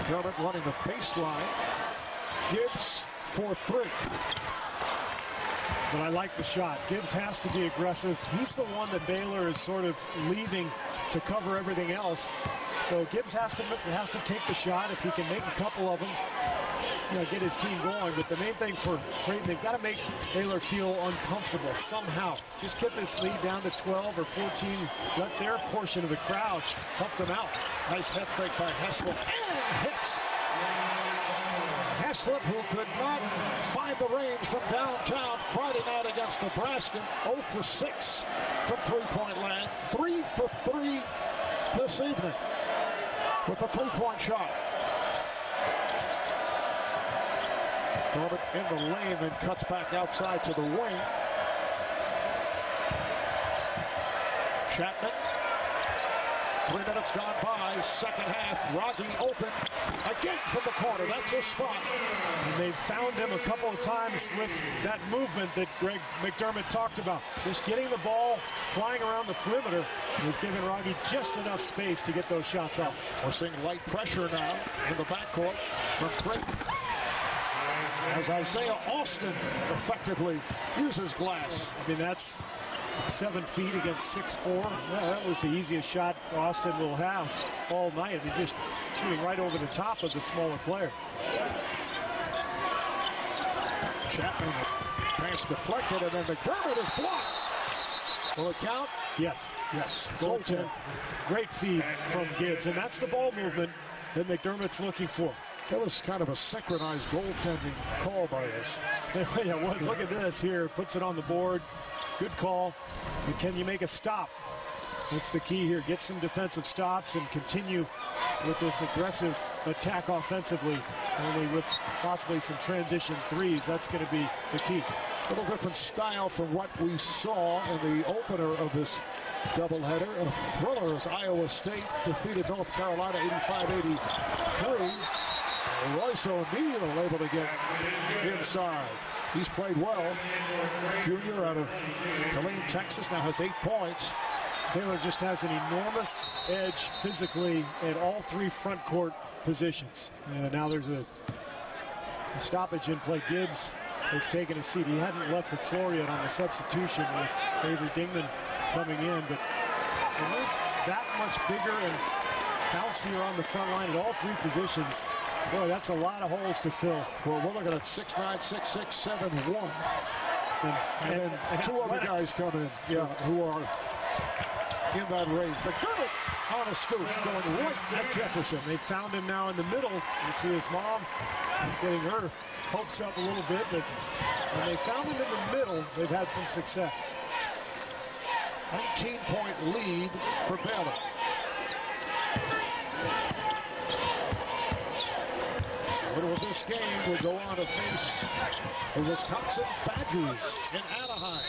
Dermott running the baseline. Gibbs for 3. But I like the shot. Gibbs has to be aggressive. He's the one that Baylor is sort of leaving to cover everything else. So Gibbs has to take the shot. If he can make a couple of them, get his team going. But the main thing for Creighton, they've got to make Baylor feel uncomfortable somehow. Just get this lead down to 12 or 14. Let their portion of the crowd help them out. Nice head fake by Heslop. And hits. Heslop, who could not find the range from downtown Friday night against Nebraska. 0 for 6 from three-point land. 3 for 3 this evening with the three-point shot. Dermott in the lane, then cuts back outside to the wing. Chapman 3 minutes gone by, second half. Rocky open again from the corner. That's his spot. And they've found him a couple of times with that movement that Greg McDermott talked about. Just getting the ball flying around the perimeter is giving Rocky just enough space to get those shots up. We're seeing light pressure now in the backcourt from Creighton, as Isaiah Austin effectively uses glass. I mean, that's 7 feet against 6'4". Well, that was the easiest shot Austin will have all night. I mean, just shooting right over the top of the smaller player. Chapman, pass deflected, and then McDermott is blocked. Will it count? Yes. Yes. Goaltend. Great feed from Gibbs, and that's the ball movement that McDermott's looking for. That was kind of a synchronized goaltending call by us. Yeah, it was. Look at this here. Puts it on the board. Good call. And can you make a stop? That's the key here. Get some defensive stops and continue with this aggressive attack offensively. Only with possibly some transition threes. That's going to be the key. A little different style from what we saw in the opener of this doubleheader. A thriller as Iowa State defeated North Carolina 85-83. Royce O'Neal able to get inside. He's played well. Junior out of Killeen, Texas, now has 8 points. Baylor just has an enormous edge physically at all 3 front court positions. And now there's a stoppage in play. Gibbs has taken a seat. He hadn't left the floor yet on the substitution with Avery Dingman coming in, but they're that much bigger and bouncier on the front line at all 3 positions. Boy, that's a lot of holes to fill. Well, we're looking at 6'9", 6'6", 7'1". And then 2 other guys come in, who are in that range. McDermott on a scoop, going right at Jefferson. They found him now in the middle. You see his mom getting her hopes up a little bit, but when they found him in the middle, they've had some success. 19-point lead for Baylor. Winner of this game will go on to face the Wisconsin Badgers in Anaheim.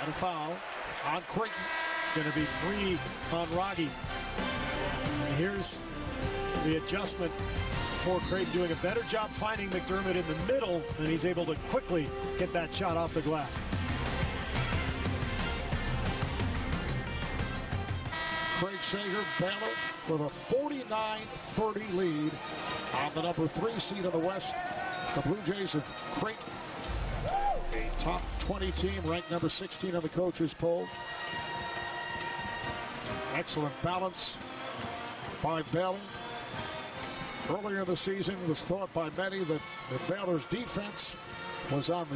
And a foul on Creighton. It's going to be 3 on Rocky. And here's the adjustment for Creighton, doing a better job finding McDermott in the middle, and he's able to quickly get that shot off the glass. Craig Sager, Baylor with a 49-30 lead on the number 3 seed in the West. The Bluejays of Creighton, a top 20 team, ranked number 16 on the coaches poll. Excellent balance by Baylor. Earlier in the season, it was thought by many that Baylor's defense was on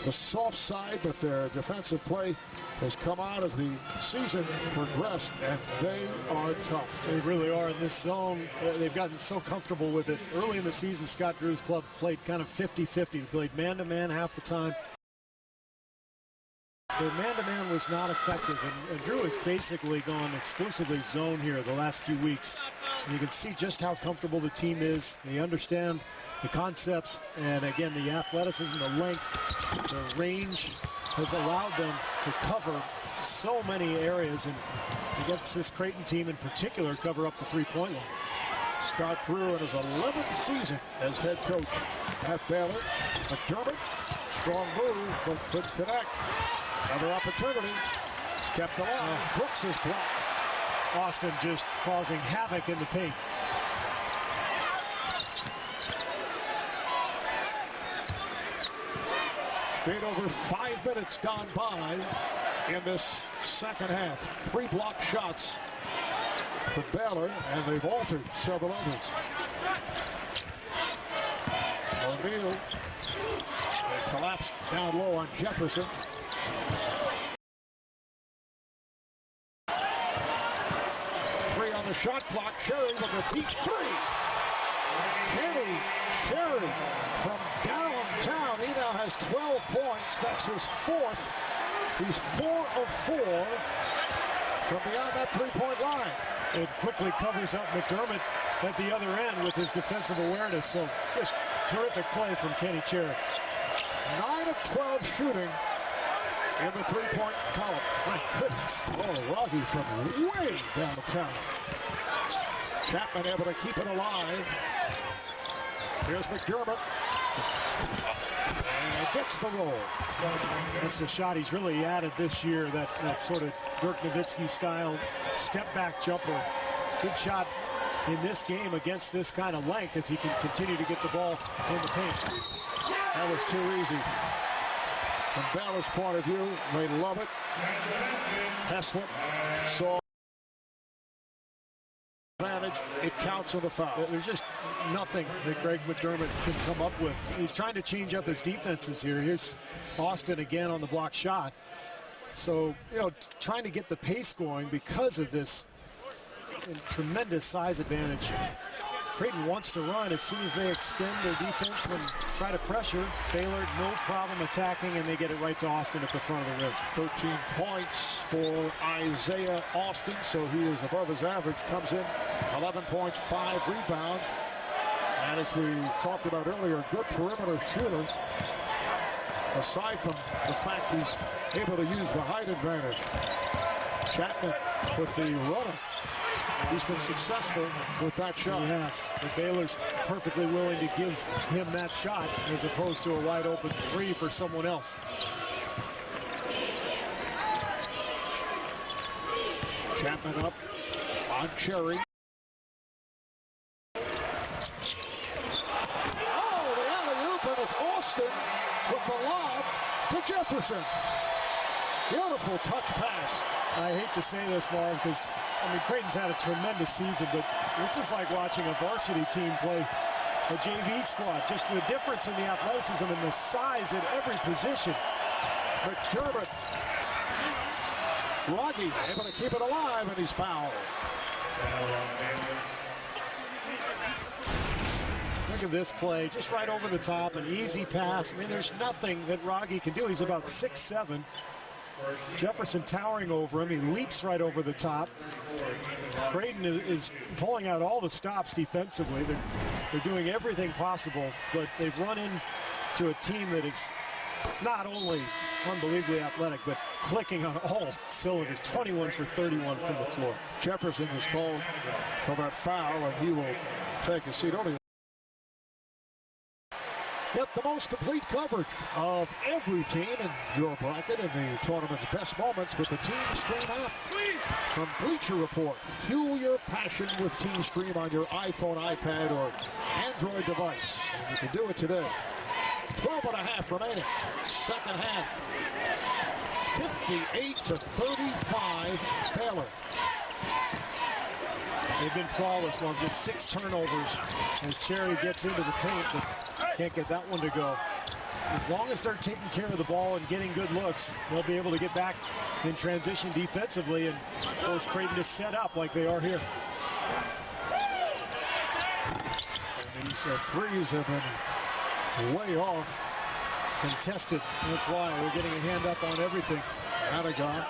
the soft side, but their defensive play has come on as the season progressed, and they are tough. They really are in this zone. They've gotten so comfortable with it. Early in the season, Scott Drew's club played kind of 50-50. They played man-to-man half the time. Their man-to-man was not effective, and Drew has basically gone exclusively zone here the last few weeks. And you can see just how comfortable the team is. They understand the concepts, and again, the athleticism, the length, the range has allowed them to cover so many areas, and against this Creighton team in particular, cover up the 3-point line. Scott Drew in his 11th season as head coach at Baylor. McDermott, strong move, but couldn't connect. Another opportunity. It's kept alive. Brooks is blocked. Austin just causing havoc in the paint. Straight over 5 minutes gone by in this second half. 3 blocked shots for Baylor, and they've altered several others. O'Neal collapsed down low on Jefferson. Three on the shot clock. Cherry with a deep 3. Kenny Cherry from downtown. He now has 12 points. That's his 4th. He's 4 of 4 from beyond that 3-point line. It quickly covers up McDermott at the other end with his defensive awareness. So just terrific play from Kenny Cherry. 9 of 12 shooting in the three-point column. My goodness. Oh, Rogge from way downtown. Chapman able to keep it alive. Here's McDermott. And gets the roll. That's the shot he's really added this year, that sort of Dirk Nowitzki style step-back jumper. Good shot in this game against this kind of length if he can continue to get the ball in the paint. That was too easy. From Baylor's point of view, they love it. Heslop saw advantage. It counts on the foul. There's just nothing that Greg McDermott can come up with. He's trying to change up his defenses here. Here's Austin again on the block shot. So, you know, trying to get the pace going because of this tremendous size advantage. Creighton wants to run as soon as they extend their defense and try to pressure. Baylor, no problem attacking, and they get it right to Austin at the front of the rim. 13 points for Isaiah Austin, so he is above his average. Comes in 11 points, 5 rebounds. And as we talked about earlier, good perimeter shooter. Aside from the fact he's able to use the height advantage. Chapman with the runner. He's been successful with that shot. Yes, but Baylor's perfectly willing to give him that shot as opposed to a wide open three for someone else. Chapman up on Cherry. Oh, the alley-oop, and it's Austin with the lob to Jefferson. Beautiful touch pass. I hate to say this, Marv, because, I mean, Creighton's had a tremendous season, but this is like watching a varsity team play a JV squad. Just the difference in the athleticism and the size at every position. McDermott. Rogge able to keep it alive, and he's fouled. Look at this play, just right over the top, an easy pass. I mean, there's nothing that Rogge can do. He's about 6'7". Jefferson towering over him. He leaps right over the top. Creighton is pulling out all the stops defensively. They're doing everything possible, but they've run into a team that is not only unbelievably athletic, but clicking on all cylinders. 21 for 31 from the floor. Jefferson was called for that foul, and he will take a seat. Only get the most complete coverage of every team in your bracket in the tournament's best moments with the Team Stream app. From Bleacher Report, fuel your passion with Team Stream on your iPhone, iPad, or Android device. And you can do it today. 12.5 remaining. Second half. 58-35 Baylor. They've been flawless, Mark. Just 6 turnovers as Cherry gets into the paint, but can't get that one to go. As long as they're taking care of the ball and getting good looks, they'll be able to get back in transition defensively and force Creighton to set up like they are here. And these threes have been way off. Contested. That's why we're getting a hand up on everything. Anagon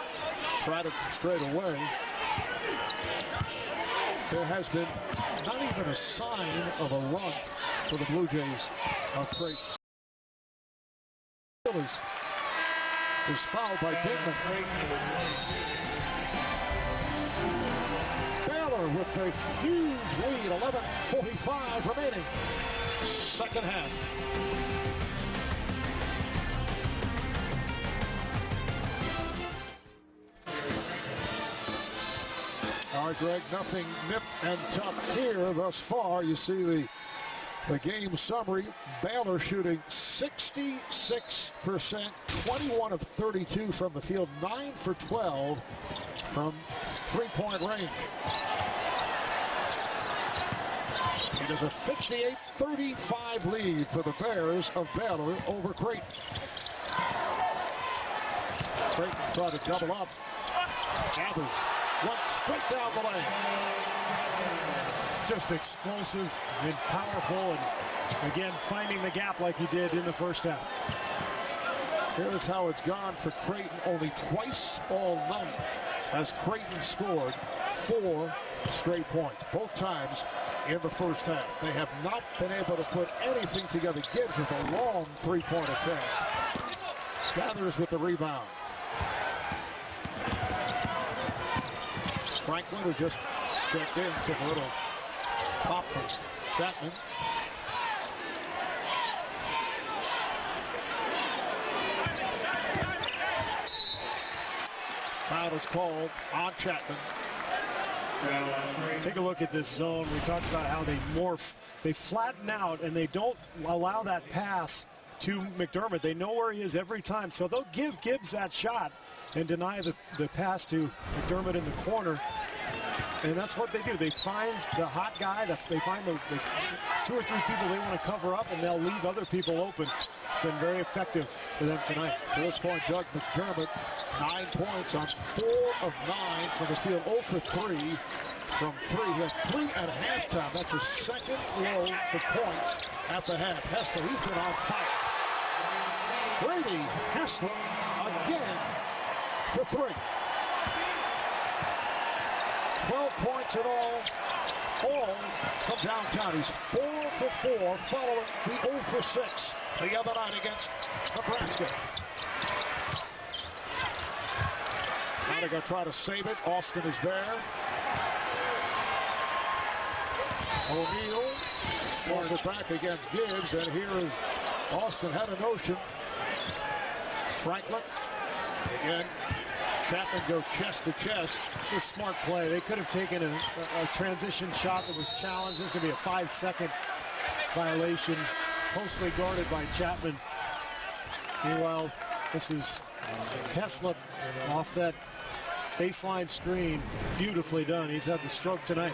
tried it from straight away. There has been not even a sign of a run for the Bluejays of Creighton. Is fouled by Digman. Baylor with a huge lead, 11:45 remaining. Second half. All right, Greg, nothing nip and tuck here thus far. You see the game summary. Baylor shooting 66%, 21 of 32 from the field, 9 for 12 from three-point range. It is a 58-35 lead for the Bears of Baylor over Creighton. Creighton tried to double up. Gathers. Went straight down the lane. Just explosive and powerful, and again finding the gap like he did in the first half. Here's how it's gone for Creighton. Only twice all night has Creighton scored 4 straight points, both times in the first half. They have not been able to put anything together. Gibbs with a long three-pointer pass. Gathers with the rebound. Franklin, who just checked in, took a little pop from Chapman. Foul is called on Chapman. Take a look at this zone. We talked about how they morph. They flatten out, and they don't allow that pass to McDermott. They know where he is every time, so they'll give Gibbs that shot and deny the pass to McDermott in the corner. And that's what they do. They find the hot guy. They find the 2 or 3 people they want to cover up, and they'll leave other people open. It's been very effective for them tonight. To this point, Doug McDermott, 9 points on 4 of 9 from the field, 0 for 3 from 3. He had 3 at halftime. That's his second low for points at the half. Hessler, he's been on fire. Brady Hessler again for 3. 12 points in all from downtown. He's 4 for 4 following the 0 for 6 the other night against Nebraska. Now they're going to try to save it. Austin is there. O'Neal scores it back against Gibbs, and here is Austin had a notion. Franklin again. Chapman goes chest to chest. It's a smart play. They could have taken a transition shot that was challenged. This is going to be a 5-second violation. Closely guarded by Chapman. Meanwhile, this is Hessler off that baseline screen. Beautifully done. He's had the stroke tonight.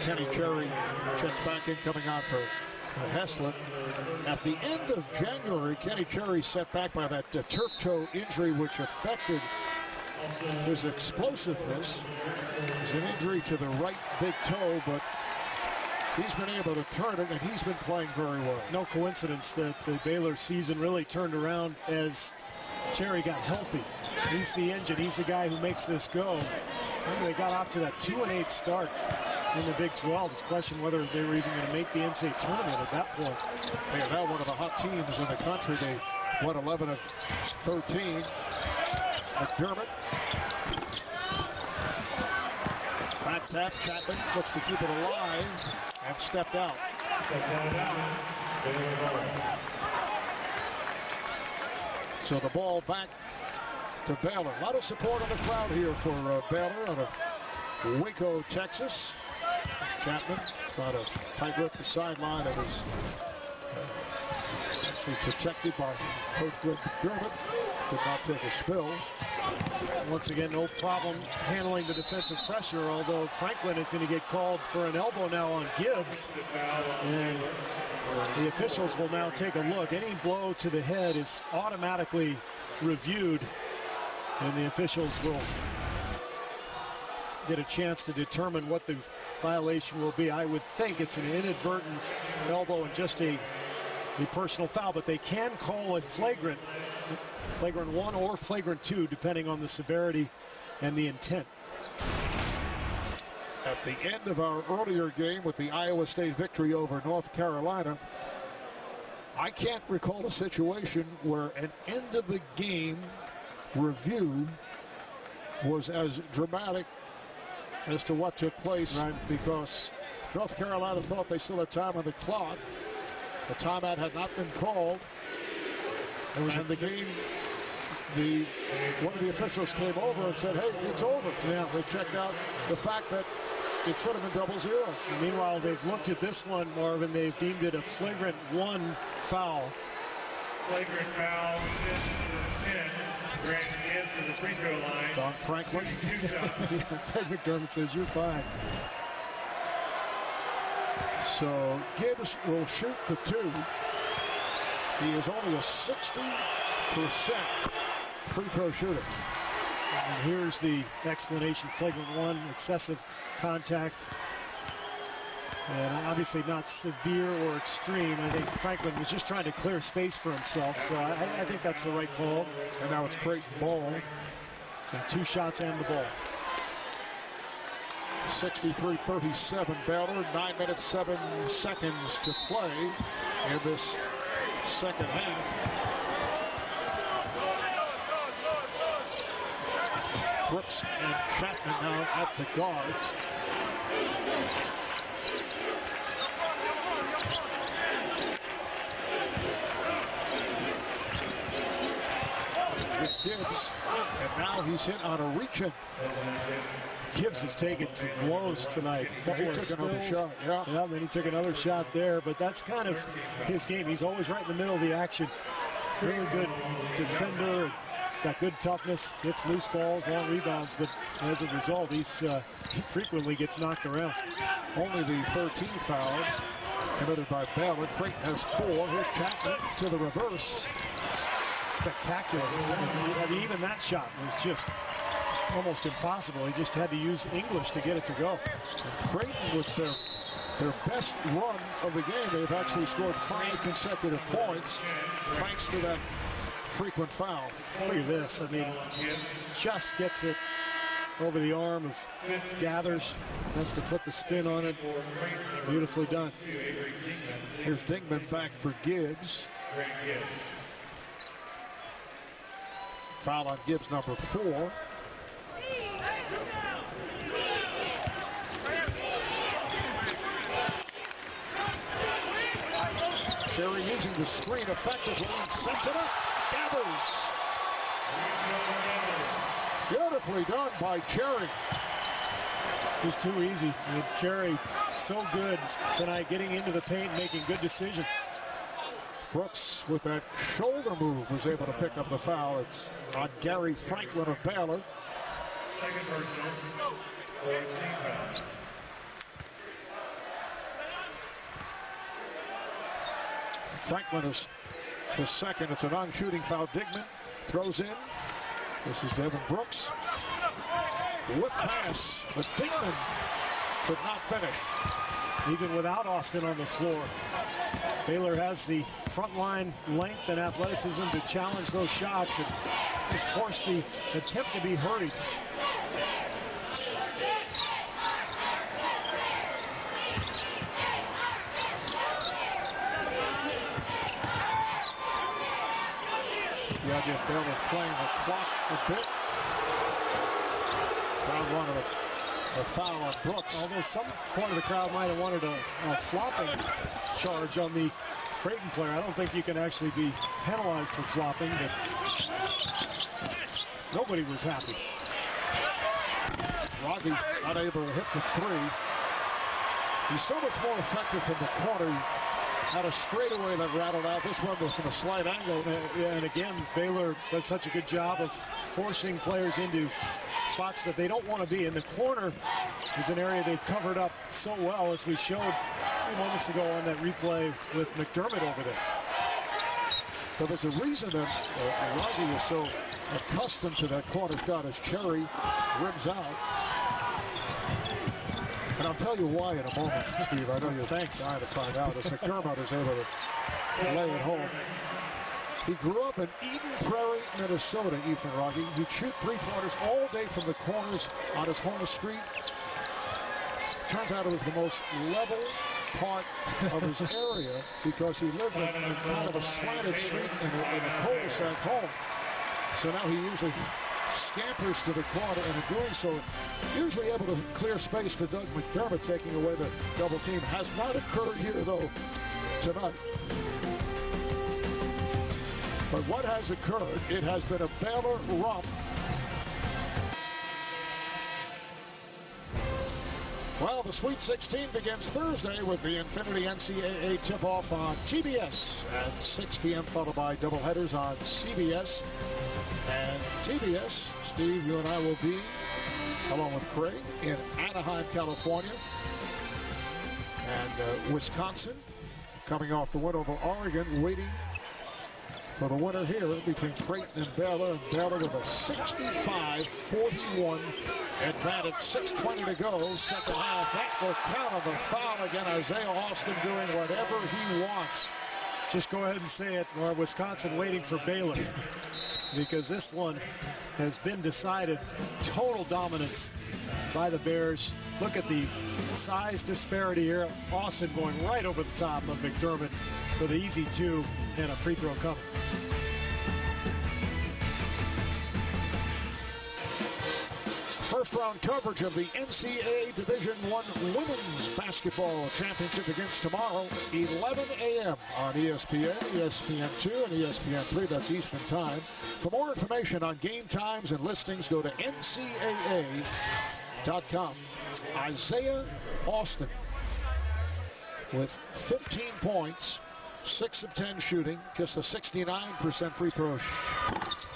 Kenny Cherry checks back in, coming out for Hessler. At the end of January, Kenny Cherry set back by that turf toe injury, which affected his explosiveness. It was an injury to the right big toe, but he's been able to turn it, and he's been playing very well. No coincidence that the Baylor season really turned around as Cherry got healthy. He's the engine. He's the guy who makes this go. Remember, they got off to that 2-8 start in the Big 12. It's a question whether they were even going to make the NCAA tournament at that point. They are now one of the hot teams in the country. They won 11 of 13. McDermott. Back tap. Chapman looks to keep it alive and stepped out. So the ball back to Baylor. A lot of support on the crowd here for Baylor out of Waco, Texas. Chapman trying to tighten up the sideline. It was actually protected by Coach Greg McDermott. Did not take a spill. Once again, no problem handling the defensive pressure, although Franklin is going to get called for an elbow now on Gibbs. And the officials will now take a look. Any blow to the head is automatically reviewed, and the officials will get a chance to determine what the violation will be. I would think it's an inadvertent elbow and just a personal foul, but they can call a flagrant 1 or flagrant 2, depending on the severity and the intent. At the end of our earlier game with the Iowa State victory over North Carolina, I can't recall a situation where an end of the game review was as dramatic as to what took place, right, because North Carolina thought they still had time on the clock. The timeout had not been called. And the game, one of the officials came over and said, hey, it's over. Yeah, they checked out the fact that it should have been 0-0. And meanwhile, they've looked at this one, Marvin. They've deemed it a flagrant 1 foul. Flagrant foul, 10. Grant Gibbs to the free throw line. It's on Franklin. McDermott says you're fine. So Gibbs will shoot the 2. He is only a 60% free throw shooter. And here's the explanation. Flagrant 1, excessive contact. And obviously not severe or extreme. I think Franklin was just trying to clear space for himself. So I think that's the right call. And now it's Creighton ball. And 2 shots and the ball. 63-37 Baylor. 9 minutes, 7 seconds to play in this second half. Brooks and Chapman now at the guards. With Gibbs, and now he's hit on a reach-in. Gibbs has taken some blows tonight. He took another shot, Yeah, then he took another shot there, but that's kind of his game. He's always right in the middle of the action. Really good defender, got good toughness, hits loose balls, long rebounds, but as a result, he frequently gets knocked around. Only the 13th foul committed by Baylor. Creighton has 4. Here's Chapman to the reverse. Spectacular. Even that shot was just almost impossible. He just had to use English to get it to go. Creighton, with their best run of the game, they've actually scored 5 consecutive points thanks to that frequent foul. Look at this. I mean, just gets it over the arm of Gathers. Has to put the spin on it. Beautifully done. Here's Dingman back for Gibbs. Foul on Gibbs, number 4. Cherry using the screen effectively and sets it up. Gathers. Beautifully done by Cherry. Just too easy. I mean, Cherry so good tonight, getting into the paint, making good decisions. Brooks, with that shoulder move, was able to pick up the foul. It's on Gary Franklin of Baylor. Second personal. 14 foul. Franklin is the second. It's a non-shooting foul. Digman throws in. This is Devin Brooks. Whip pass, but Digman could not finish. Even without Austin on the floor, Baylor has the front line length and athleticism to challenge those shots and just force the attempt to be hurried. The idea of Baylor's playing the clock a bit. Found one of a foul on Brooks. Although some part of the crowd might have wanted a flopping charge on the Creighton player. I don't think you can actually be penalized for flopping, but nobody was happy. Rogge unable to hit the 3. He's so much more effective from the corner. Had a straightaway that rattled out. This one was from a slight angle. Yeah, and again, Baylor does such a good job of forcing players into spots that they don't want to be. In the corner is an area they've covered up so well, as we showed a few moments ago on that replay with McDermott over there. But there's a reason that Rogge is so accustomed to that corner shot as Cherry rims out. And I'll tell you why in a moment, Steve. I know you're dying to find out as McDermott is able to lay it home. He grew up in Eden Prairie, Minnesota, Ethan Rogge. He'd shoot 3-pointers all day from the corners on his home street. Turns out it was the most level part of his area because he lived in kind of a slanted street in a cul-de-sac home. So now he usually scampers to the corner, and in doing so, usually able to clear space for Doug McDermott, taking away the double team. Has not occurred here, though, tonight. But what has occurred, it has been a Baylor romp. Well, the Sweet 16 begins Thursday with the Infinity NCAA tip-off on TBS at 6 p.m., followed by doubleheaders on CBS and TBS. Steve, you and I will be, along with Craig, in Anaheim, California, and Wisconsin, coming off the win over Oregon, waiting for the winner here between Creighton and Baylor. And Baylor with a 65-41 advantage. 6:20 to go, second half. That will count on the foul again. Isaiah Austin doing whatever he wants. Just go ahead and say it, or Wisconsin waiting for Baylor. Because this one has been decided. Total dominance by the Bears. Look at the size disparity here. Austin going right over the top of McDermott with an easy 2 and a free throw coming. year-round coverage of the NCAA Division I Women's Basketball Championship begins tomorrow, 11 a.m. on ESPN, ESPN2, and ESPN3. That's Eastern Time. For more information on game times and listings, go to ncaa.com. Isaiah Austin with 15 points, 6 of 10 shooting, just a 69% free throw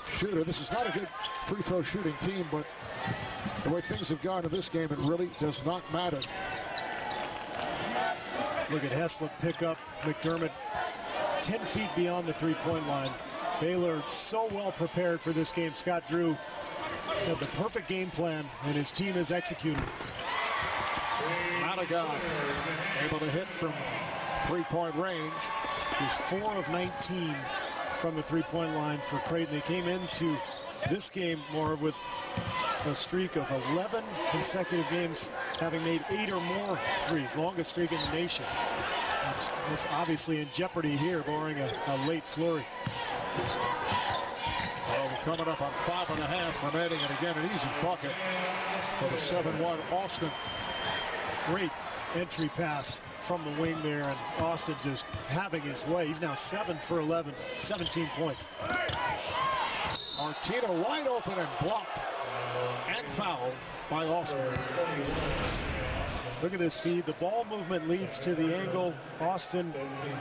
shooter. This is not a good free throw shooting team, but the way things have gone in this game, it really does not matter. Look at Heslop pick up McDermott 10 feet beyond the three-point line. Baylor so well prepared for this game. Scott Drew had the perfect game plan, and his team has executed. Madigan able to hit from three-point range. He's 4 of 19 from the three-point line for Creighton. They came into this game more with a streak of 11 consecutive games, having made 8 or more threes, longest streak in the nation. It's obviously in jeopardy here, barring a late flurry. Well, we're coming up on 5.5 from Edding, and again, an easy bucket for the 7-1 Austin. Great entry pass from the wing there, and Austin just having his way. He's now 7 for 11, 17 points. Martino wide open and blocked and fouled by Austin. Look at this feed. The ball movement leads to the angle. Austin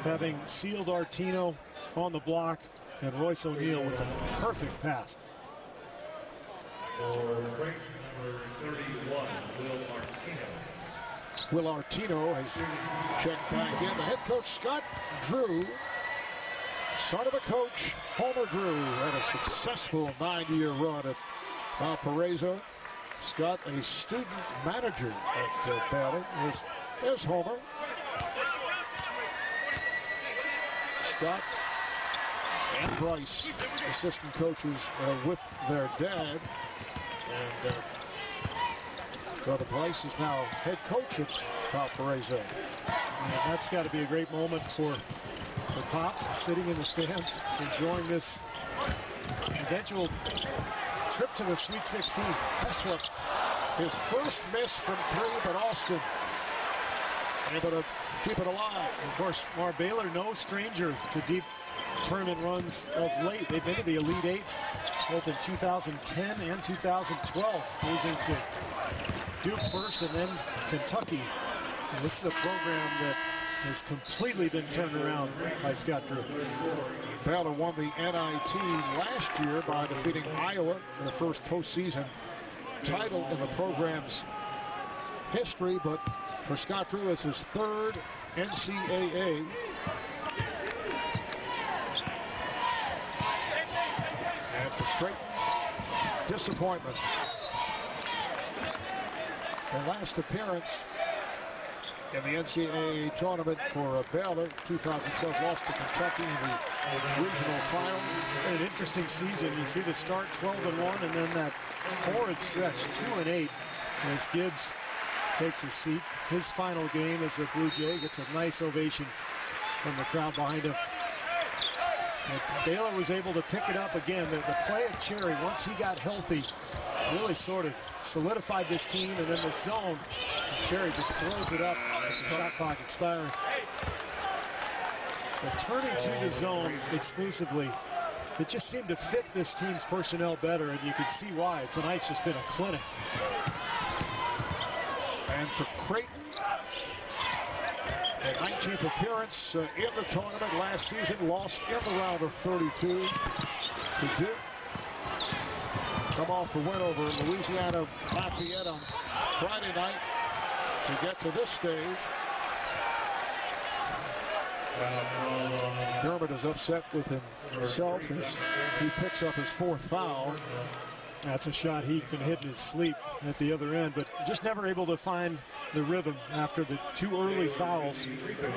having sealed Artino on the block, and Royce O'Neal with a perfect pass. Will Artino has checked back in. The head coach, Scott Drew, son of a coach, Homer Drew, had a successful 9-year run at Valparaiso. Scott, a student manager at Baylor. There's Homer. Scott and Bryce, assistant coaches with their dad. And Brother Bryce is now head coach at Valparaiso. And that's got to be a great moment for the Pops, sitting in the stands, enjoying this eventual trip to the Sweet 16. Heslop, his first miss from 3, but Austin able to keep it alive. Of course, Baylor, no stranger to deep tournament runs of late. They've been to the Elite 8 both in 2010 and 2012, losing to Duke first and then Kentucky. And this is a program that has completely been turned around by Scott Drew. Baylor won the NIT last year by defeating Iowa in the first postseason title in the program's history, but for Scott Drew, it's his 3rd NCAA. And for Creighton, disappointment. Their last appearance in the NCAA tournament for Baylor, 2012, lost to Kentucky in the regional final. An interesting season. You see the start 12-1, and then that horrid stretch 2-8 as Gibbs takes a seat. His final game as a Blue Jay gets a nice ovation from the crowd behind him. And Baylor was able to pick it up again. The play of Cherry, once he got healthy, really sort of solidified this team, and then the zone, Cherry just throws it up with the shot clock expiring. But turning to the zone exclusively, it just seemed to fit this team's personnel better, and you can see why. Tonight's just been a clinic. And for Creighton, a 19th appearance in the tournament last season, lost in the round of 32 to Duke. Come off a win over Louisiana Lafayette on Friday night to get to this stage. Dermott is upset with himself as he picks up his 4th foul. That's a shot he can hit in his sleep at the other end, but just never able to find the rhythm after the 2 early fouls.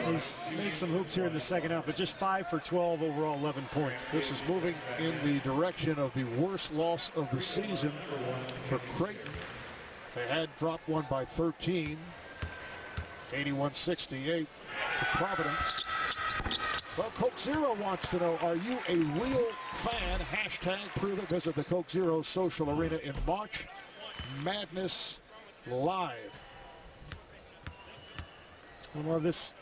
He's made some hoops here in the second half, but just 5 for 12 overall, 11 points. This is moving in the direction of the worst loss of the season for Creighton. They had dropped one by 13, 81-68 to Providence. Well, Coke Zero wants to know, are you a real fan? Hashtag prove it. Visit the Coke Zero social arena in March. Madness live. Well, this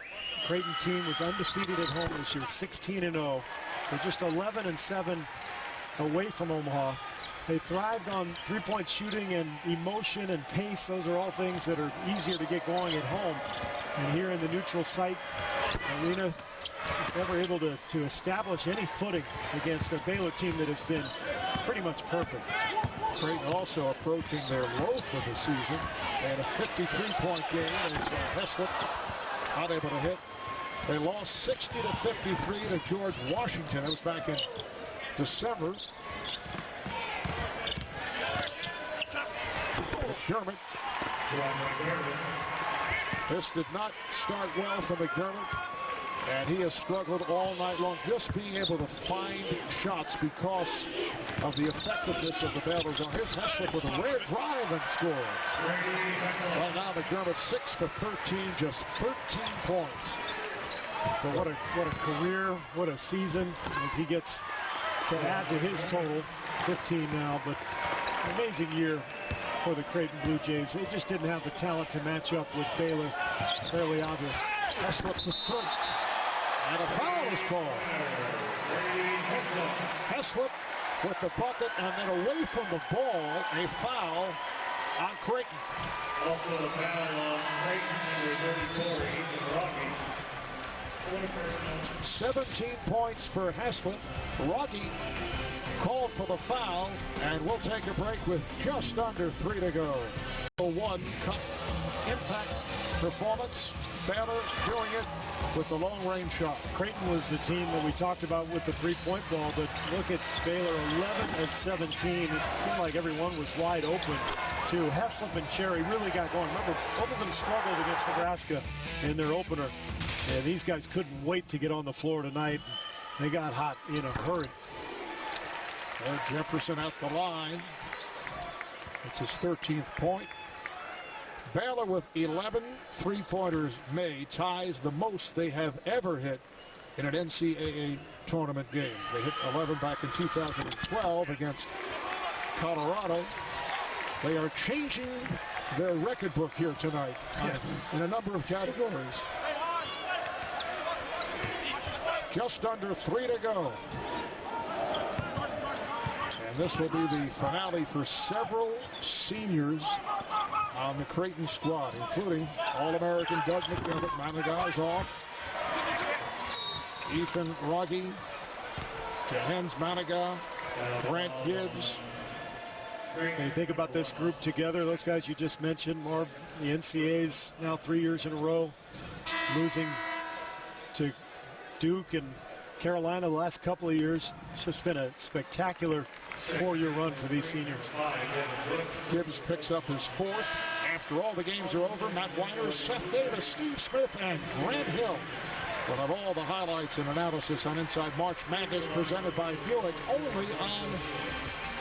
Creighton team was undefeated at home this year, 16-0. So just 11-7 away from Omaha. They thrived on three-point shooting and emotion and pace. Those are all things that are easier to get going at home. And here in the neutral site arena, was never able to establish any footing against a Baylor team that has been pretty much perfect. Creighton also approaching their low for the season. They had a 53-point game as Heslop not able to hit. They lost 60-53 to George Washington. It was back in December. McDermott. This did not start well for McDermott, and he has struggled all night long just being able to find shots because of the effectiveness of the Baylor zone. Here's Heslop with a rare drive and scores. Right now McDermott 6 for 13, just 13 points. But what a career, what a season as he gets to add to his total, 15 now, but amazing year for the Creighton Blue Jays. They just didn't have the talent to match up with Baylor. Fairly obvious. Heslop to 3. And a foul is called. Heslop with the bucket and then away from the ball, a foul on Creighton. Also the foul on Creighton, number 34, Ethan Rocky. 17 points for Heslop. Rocky called for the foul, and we'll take a break with just under 3 to go. 1 Cup impact performance. Baylor doing it with the long-range shot. Creighton was the team that we talked about with the three-point ball, but look at Baylor, 11 of 17. It seemed like everyone was wide open to Heslop and Cherry really got going. Remember, both of them struggled against Nebraska in their opener, and these guys couldn't wait to get on the floor tonight. They got hot in a hurry. Jefferson at the line. It's his 13th point. Baylor with 11 three-pointers made ties the most they have ever hit in an NCAA tournament game. They hit 11 back in 2012 against Colorado. They are changing their record book here tonight in a number of categories. Just under 3 to go. And this will be the finale for several seniors on the Creighton squad, including All-American Doug McDermott. Managai's off. Ethan Ruggie, Jahens Managai, Grant Gibbs. When you think about this group together, those guys you just mentioned, more the NCAA's now 3 years in a row, losing to Duke and Carolina the last couple of years. It's just been a spectacular 4-year run for these seniors. Gibbs picks up his 4th. After all the games are over, Matt Weiner, Seth Davis, Steve Smith, and Grant Hill will have all the highlights and analysis on Inside March Madness presented by Buick, only on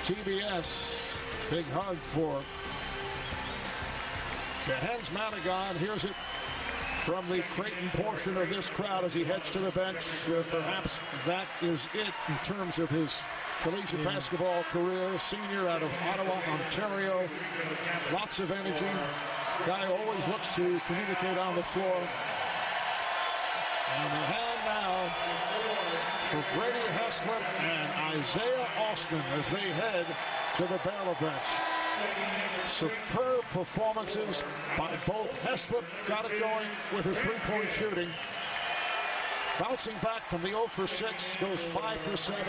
TBS. Big hug for Jahens Managai, and here's it from the Creighton portion of this crowd as he heads to the bench. Perhaps that is it in terms of his collegiate basketball career. Senior out of Ottawa, Ontario. Lots of energy. Guy who always looks to communicate on the floor. And the hand now for Brady Heslop and Isaiah Austin as they head to the Baylor bench. Superb performances by both. Heslop got it going with his three-point shooting. Bouncing back from the 0 for 6, goes 5 for 7.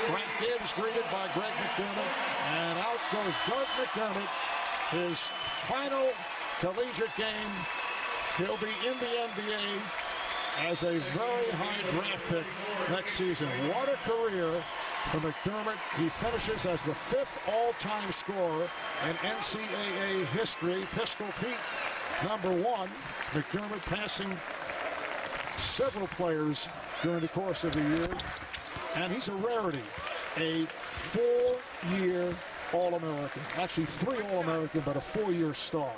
Grant Gibbs greeted by Greg McDermott. And out goes Doug McDermott. His final collegiate game. He'll be in the NBA as a very high draft pick next season. What a career for McDermott. He finishes as the 5th all-time scorer in NCAA history. Pistol Pete, number 1. McDermott passing several players during the course of the year. And he's a rarity. A 4-year All-American. Actually 3 All-American, but a 4-year star.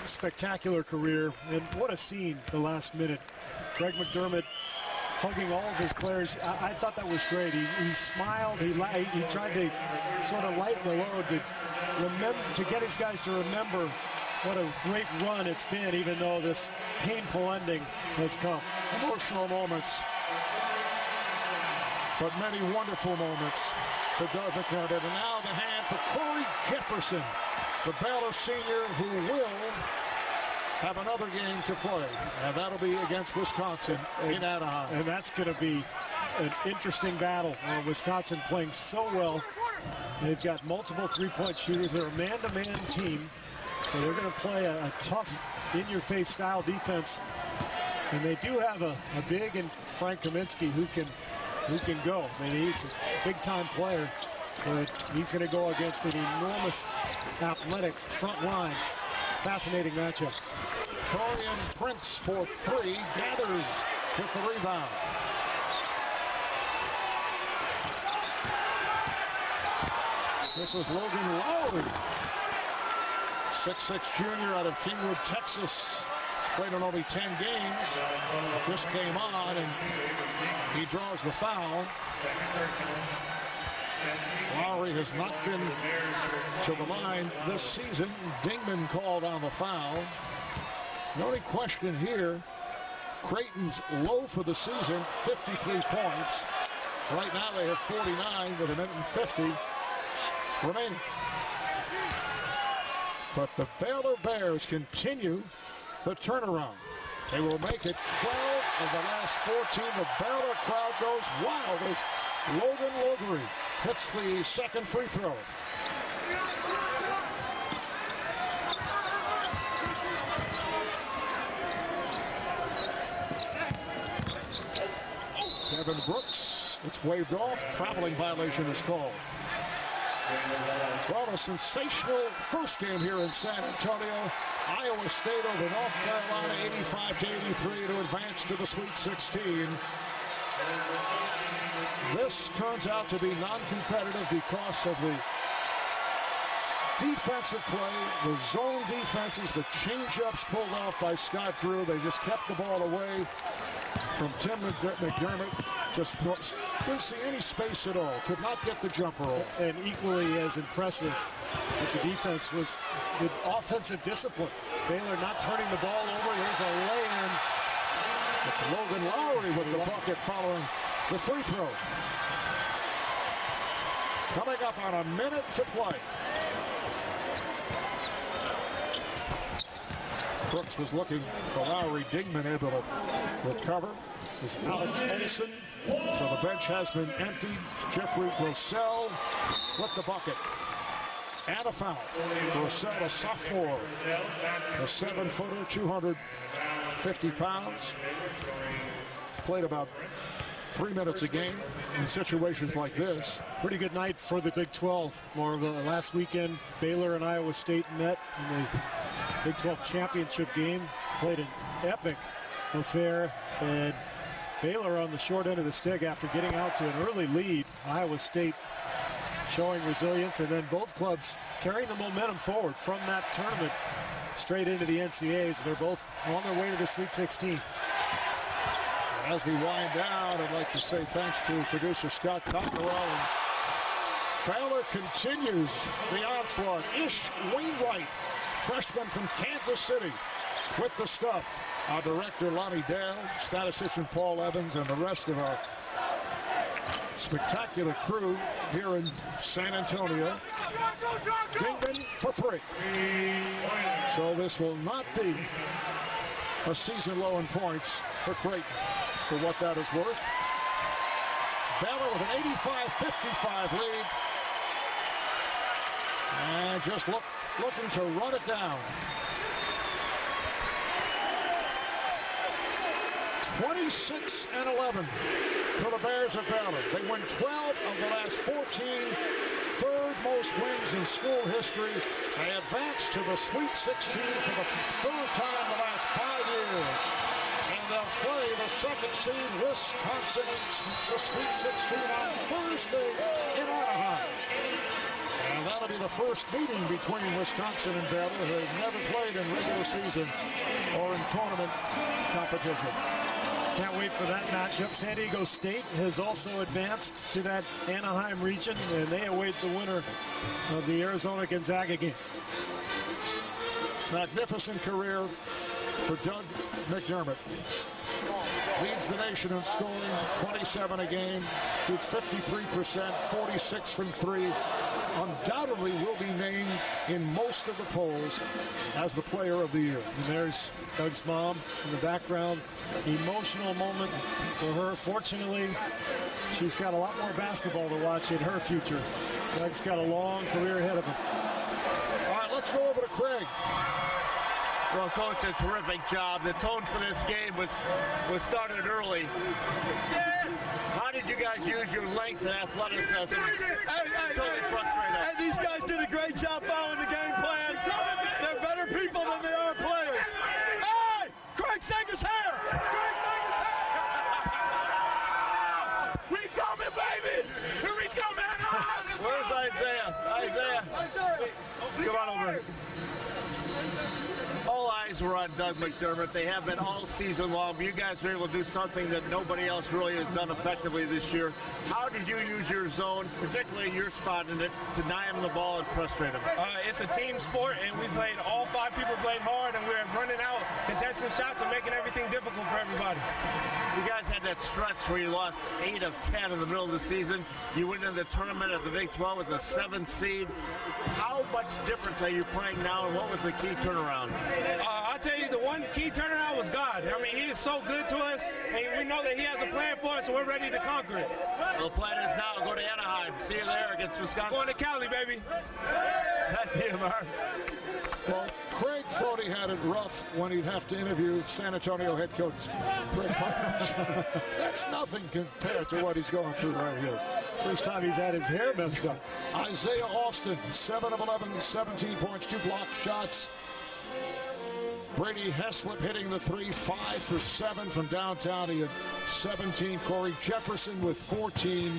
Spectacular career, and what a scene the last minute. Greg McDermott hugging all of his players. I thought that was great. He smiled. He tried to sort of lighten the load to get his guys to remember what a great run it's been, even though this painful ending has come. Emotional moments, but many wonderful moments for Doug McDermott. And now the hand for Corey Jefferson, the Baylor senior, who will have another game to play, and that'll be against Wisconsin in Anaheim. And that's going to be an interesting battle. Wisconsin playing so well. They've got multiple three-point shooters. They're a man-to-man team, so they're going to play a tough, in-your-face style defense. And they do have a big and Frank Kaminsky who can go. I mean, he's a big-time player, but he's going to go against an enormous, athletic front line. Fascinating matchup. Torian Prince for three, gathers with the rebound. This is Logan Lowry, 6'6" junior out of Kingwood, Texas. He's played in only 10 games. Just came on, and he draws the foul. Lowry has not been to the line this season. Dingman called on the foul. The only question here, Creighton's low for the season, 53 points. Right now they have 49 with a minute and 50 remaining. But the Baylor Bears continue the turnaround. They will make it 12 of the last 14. The Baylor crowd goes wild as Logan Lowry hits the second free throw. Kevin Brooks, it's waved off. Traveling violation is called. Well, a sensational first game here in San Antonio. Iowa State over North Carolina, 85-83 to advance to the Sweet 16. This turns out to be non-competitive because of the defensive play, the zone defenses, the change-ups pulled off by Scott Drew. They just kept the ball away from Tim McDermott. Just didn't see any space at all. Could not get the jumper off. And equally as impressive with the defense was the offensive discipline. Baylor not turning the ball over. There's a lay-in. It's Logan Lowry with the bucket following the free throw. Coming up on a minute to play. Brooks was looking for Lowry. Dingman able to recover. Is Alex Olson. So the bench has been emptied. Jeffrey Rossell with the bucket. And a foul. Rossell, a sophomore. A 7-footer, 250 pounds. Played about 3 minutes a game in situations like this. Pretty good night for the Big 12. More of a last weekend, Baylor and Iowa State met in the Big 12 championship game. Played an epic affair, and Baylor on the short end of the stick after getting out to an early lead. Iowa State showing resilience, and then both clubs carrying the momentum forward from that tournament straight into the NCAAs. They're both on their way to the Sweet 16. As we wind down, I'd like to say thanks to producer Scott Cockerell. And Baylor continues the onslaught. Ish Wainwright, freshman from Kansas City, with the stuff. Our director, Lonnie Dale, statistician Paul Evans, and the rest of our spectacular crew here in San Antonio. Dingman for three. So this will not be a season low in points for Creighton, for what that is worth. Baylor with an 85-55 lead. And just looking to run it down. 26-11 for the Bears of Baylor. They win 12 of the last 14, third most wins in school history. They advance to the Sweet 16 for the third time in the last 5 years. And they'll play the second seed Wisconsin in the Sweet 16 on Thursday in Anaheim. And that'll be the first meeting between Wisconsin and Baylor, who have never played in regular season or in tournament competition. Can't wait for that matchup. San Diego State has also advanced to that Anaheim region, and they await the winner of the Arizona-Gonzaga game. Magnificent career for Doug McDermott. Leads the nation in scoring, 27 a game, shoots 53%, 46 from three. Undoubtedly will be named in most of the polls as the player of the year. And there's Doug's mom in the background. Emotional moment for her. Fortunately, she's got a lot more basketball to watch in her future. Doug's got a long career ahead of him. All right, let's go over to Craig. Well, Coach, a terrific job. The tone for this game was started early. How did you guys use your length and athleticism? Totally frustrated. Hey, these guys did a great job following the game plan. They're better people than they are players. Hey, Craig Sager's here. Craig Sager's here. We coming, baby. Here we come, man. Where's Isaiah? Come on over here. All eyes were on Doug McDermott. They have been all season long. You guys were able to do something that nobody else really has done effectively this year. How did you use your zone, particularly your spot in it, to deny him the ball and frustrate him? It's a team sport, and we played, all 5 people played hard, and we're running out contesting shots and making everything difficult for everybody. You guys had that stretch where you lost 8 of 10 in the middle of the season. You went into the tournament at the Big 12 as a 7th seed. How much difference are you playing now, and what was the key turnaround? I'll tell you, the one key turnaround was God. I mean, he is so good to us, and we know that he has a plan for us, so we're ready to conquer it. Well, the plan is now go to Anaheim. See you there against Wisconsin. Going to Cali, baby. That's you, Mark. Well, Craig thought he had it rough when he'd have to interview San Antonio head coach Greg Popovich. That's nothing compared to what he's going through right here. First time he's had his hair messed up. Isaiah Austin, 7 of 11, 17 points, 2 block shots. Brady Heslip hitting the 3, 5 for 7 from downtown. He had 17. Corey Jefferson with 14.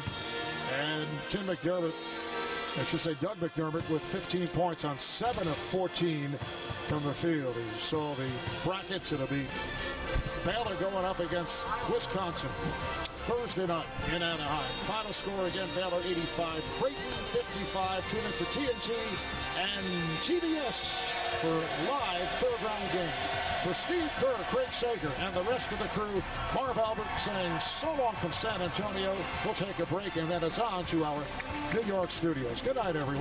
And Tim McDermott, I should say Doug McDermott, with 15 points on 7 of 14 from the field. You saw the brackets. It'll be Baylor going up against Wisconsin Thursday night in Anaheim. Final score again, Baylor 85, Creighton 55. Tune into TNT and TBS for live third-round game. For Steve Kerr, Craig Sager, and the rest of the crew, Marv Albert saying so long from San Antonio. We'll take a break, and then it's on to our New York studios. Good night, everyone.